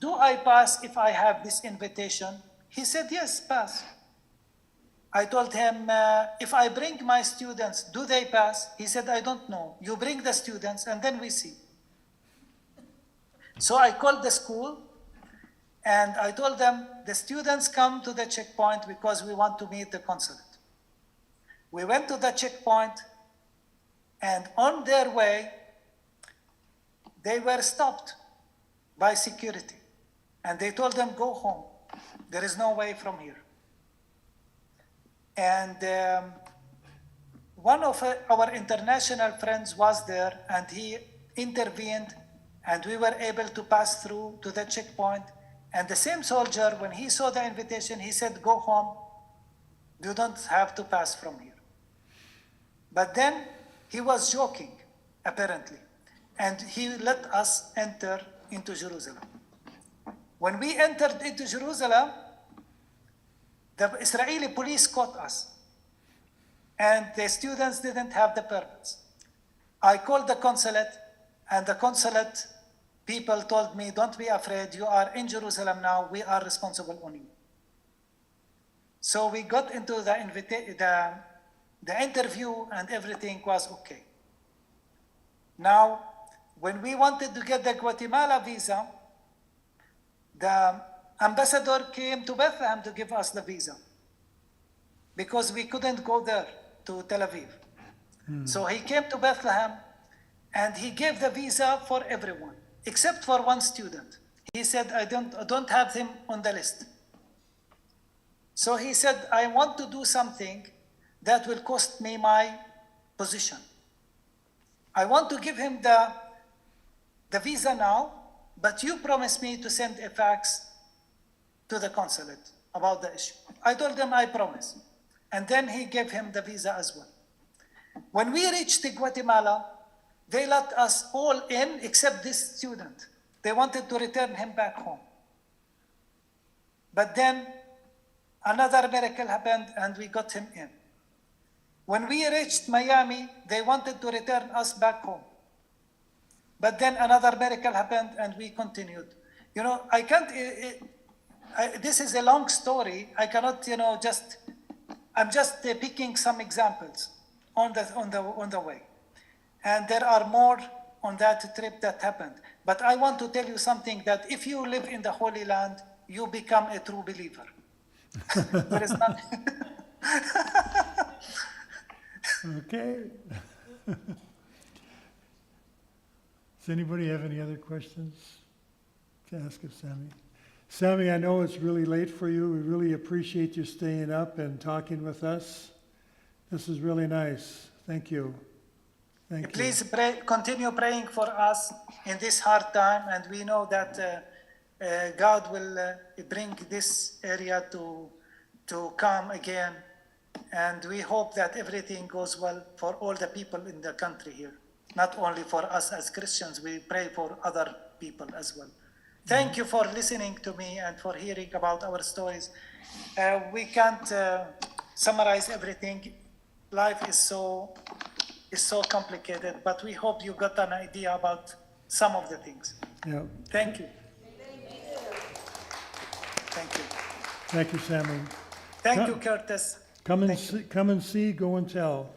do I pass if I have this invitation? He said, yes, pass. I told him, if I bring my students, do they pass? He said, I don't know. You bring the students and then we see. So I called the school and I told them, the students come to the checkpoint because we want to meet the consulate. We went to the checkpoint, and on their way, they were stopped by security. And they told them, go home. There is no way from here. And one of our international friends was there, and he intervened, and we were able to pass through to the checkpoint. And the same soldier, when he saw the invitation, he said, go home. You don't have to pass from here. But then he was joking, apparently, and he let us enter into Jerusalem. When we entered into Jerusalem, the Israeli police caught us, and the students didn't have the permits. I called the consulate, and the consulate people told me, don't be afraid, you are in Jerusalem now, we are responsible on you. So we got into the interview, and everything was okay. Now, when we wanted to get the Guatemala visa, the ambassador came to Bethlehem to give us the visa because we couldn't go there to Tel Aviv. So he came to Bethlehem and he gave the visa for everyone except for one student. He said, I don't have him on the list. So he said, I want to do something that will cost me my position. I want to give him the visa now, but you promised me to send a fax to the consulate about the issue. I told him I promise. And then he gave him the visa as well. When we reached Guatemala, they let us all in except this student. They wanted to return him back home. But then another miracle happened and we got him in. When we reached Miami, they wanted to return us back home. But then another miracle happened and we continued. I can't, this is a long story. I cannot, I'm just picking some examples on the way. And there are more on that trip that happened. But I want to tell you something, that if you live in the Holy Land, you become a true believer. There is nothing. Okay. Does anybody have any other questions to ask of Sammy? Sammy, I know it's really late for you. We really appreciate you staying up and talking with us. This is really nice. Thank you. Thank you. Please continue praying for us in this hard time, and we know that God will bring this area to come again, and we hope that everything goes well for all the people in the country here, not only for us as Christians. We pray for other people as well. Thank you for listening to me and for hearing about our stories. We can't summarize everything. Life is so complicated, but we hope you got an idea about some of the things. Yeah. Thank you. Thank you. Thank you, Sammy. Thank you, Curtis. Come and see, go and tell.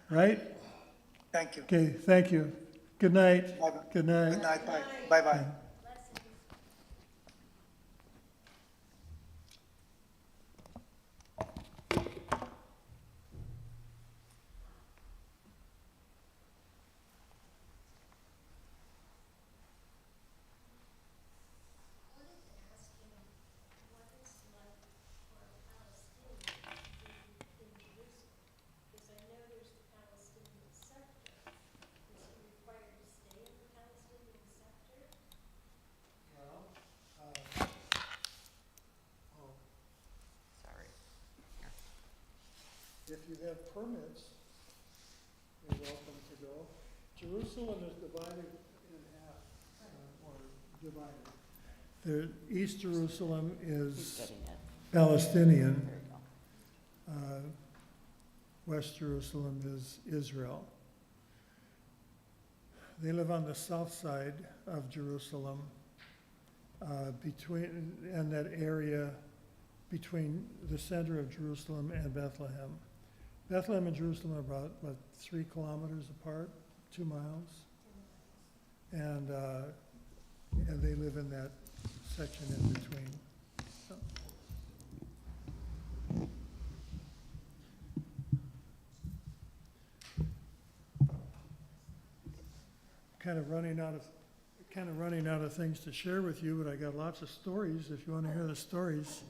Right? Thank you. Okay, thank you. Good night. Bye-bye. Good night. Good night. Bye. Bye-bye. If you have permits, you're welcome to go. Jerusalem is divided in half, or divided. East Jerusalem is Palestinian. West Jerusalem is Israel. They live on the south side of Jerusalem, in that area between the center of Jerusalem and Bethlehem. Bethlehem and Jerusalem are about 3 kilometers apart, 2 miles. And they live in that section in between. Kind of running out of things to share with you, but I got lots of stories if you want to hear the stories.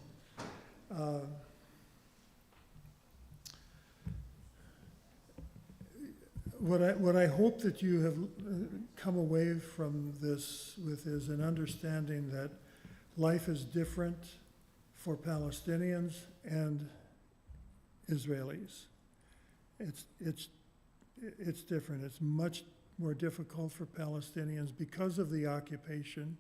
What I hope that you have come away from this with is an understanding that life is different for Palestinians and Israelis. It's different. It's much more difficult for Palestinians because of the occupation.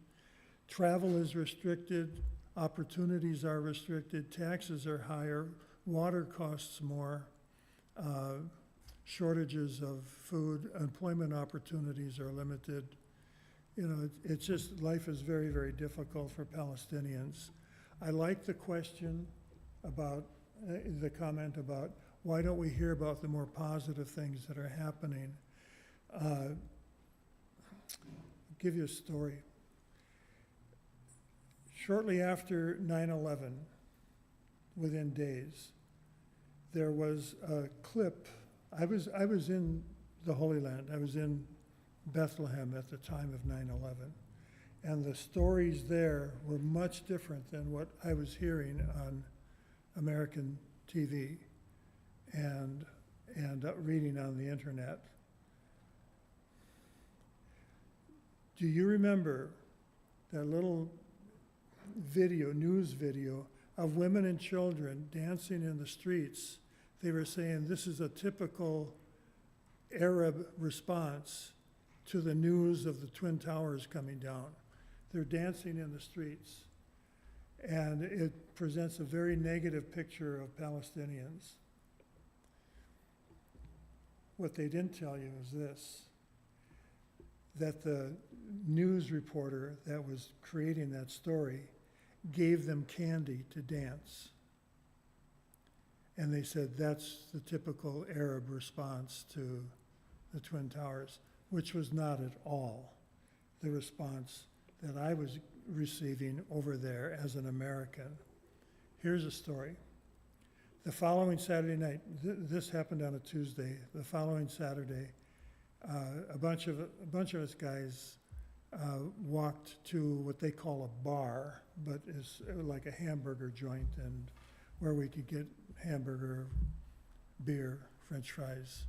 Travel is restricted, opportunities are restricted, taxes are higher, water costs more, shortages of food, employment opportunities are limited. You know, it's just, life is very, very difficult for Palestinians. I like the question about, the comment about, why don't we hear about the more positive things that are happening? Give you a story. Shortly after 9/11, within days, there was a clip. I was in the Holy Land. I was in Bethlehem at the time of 9/11, and the stories there were much different than what I was hearing on American TV and reading on the internet. Do you remember that little video, news video, of women and children dancing in the streets? They were saying this is a typical Arab response to the news of the Twin Towers coming down. They're dancing in the streets. And it presents a very negative picture of Palestinians. What they didn't tell you is this, that the news reporter that was creating that story gave them candy to dance. And they said that's the typical Arab response to the Twin Towers, which was not at all the response that I was receiving over there as an American. Here's a story. The following Saturday night, this happened on a Tuesday. The following Saturday, a bunch of us guys walked to what they call a bar, but it's like a hamburger joint, and where we could get hamburger, beer, French fries,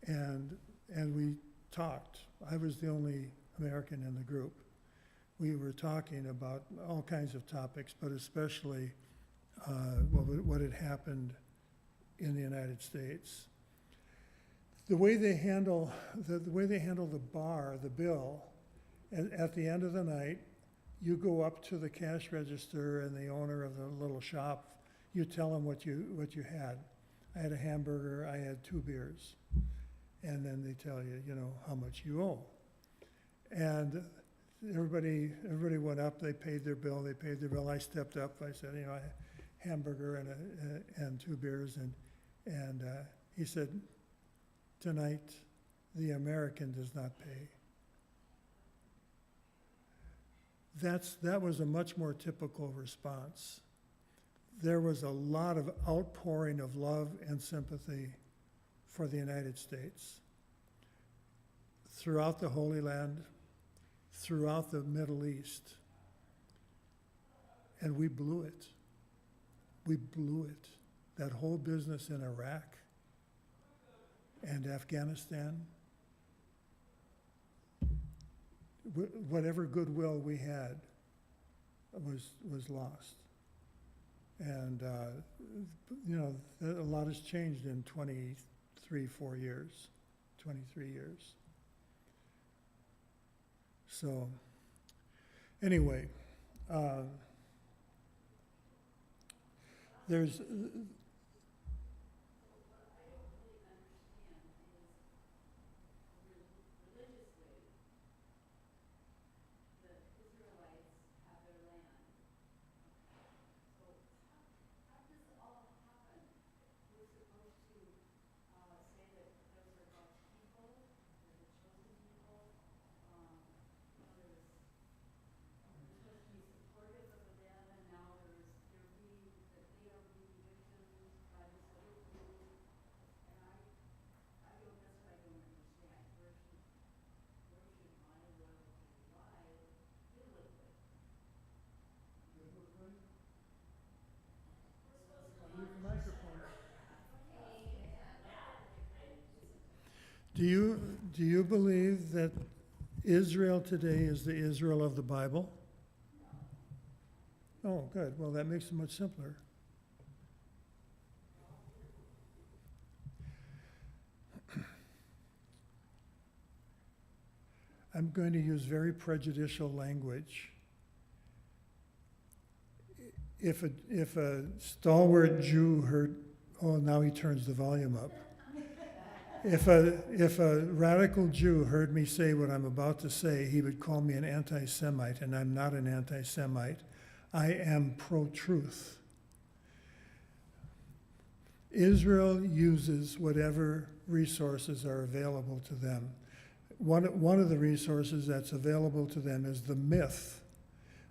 and we talked. I was the only American in the group. We were talking about all kinds of topics, but especially what had happened in the United States. The way they handle the bar, the bill, at the end of the night, you go up to the cash register and the owner of the little shop, you tell them what you had. I had a hamburger, I had 2 beers. And then they tell you, how much you owe. And everybody went up, they paid their bill. I stepped up, I said, I had a hamburger and 2 beers. And he said, tonight, the American does not pay. That was a much more typical response. There was a lot of outpouring of love and sympathy for the United States throughout the Holy Land, throughout the Middle East. And we blew it. We blew it. That whole business in Iraq and Afghanistan, whatever goodwill we had was lost. And, you know, a lot has changed in 23 years. So, anyway, there's, do you believe that Israel today is the Israel of the Bible? Oh, good. Well, that makes it much simpler. I'm going to use very prejudicial language. If a stalwart Jew heard, oh, now he turns the volume up. If a radical Jew heard me say what I'm about to say, he would call me an anti-Semite, and I'm not an anti-Semite. I am pro-truth. Israel uses whatever resources are available to them. One of the resources that's available to them is the myth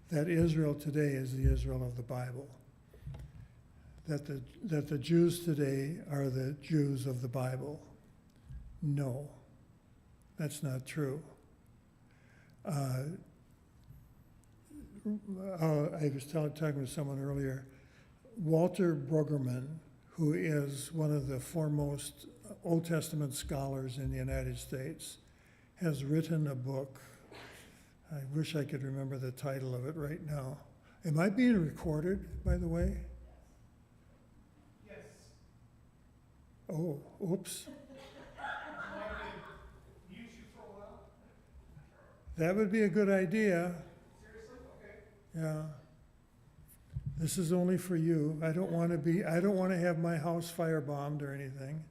that Israel today is the Israel of the Bible. That the Jews today are the Jews of the Bible. No, that's not true. I was talking with someone earlier. Walter Brueggemann, who is one of the foremost Old Testament scholars in the United States, has written a book. I wish I could remember the title of it right now. Am I being recorded, by the way? Yes. Oh, oops. That would be a good idea. Seriously? Okay. Yeah. This is only for you. I don't want to have my house firebombed or anything.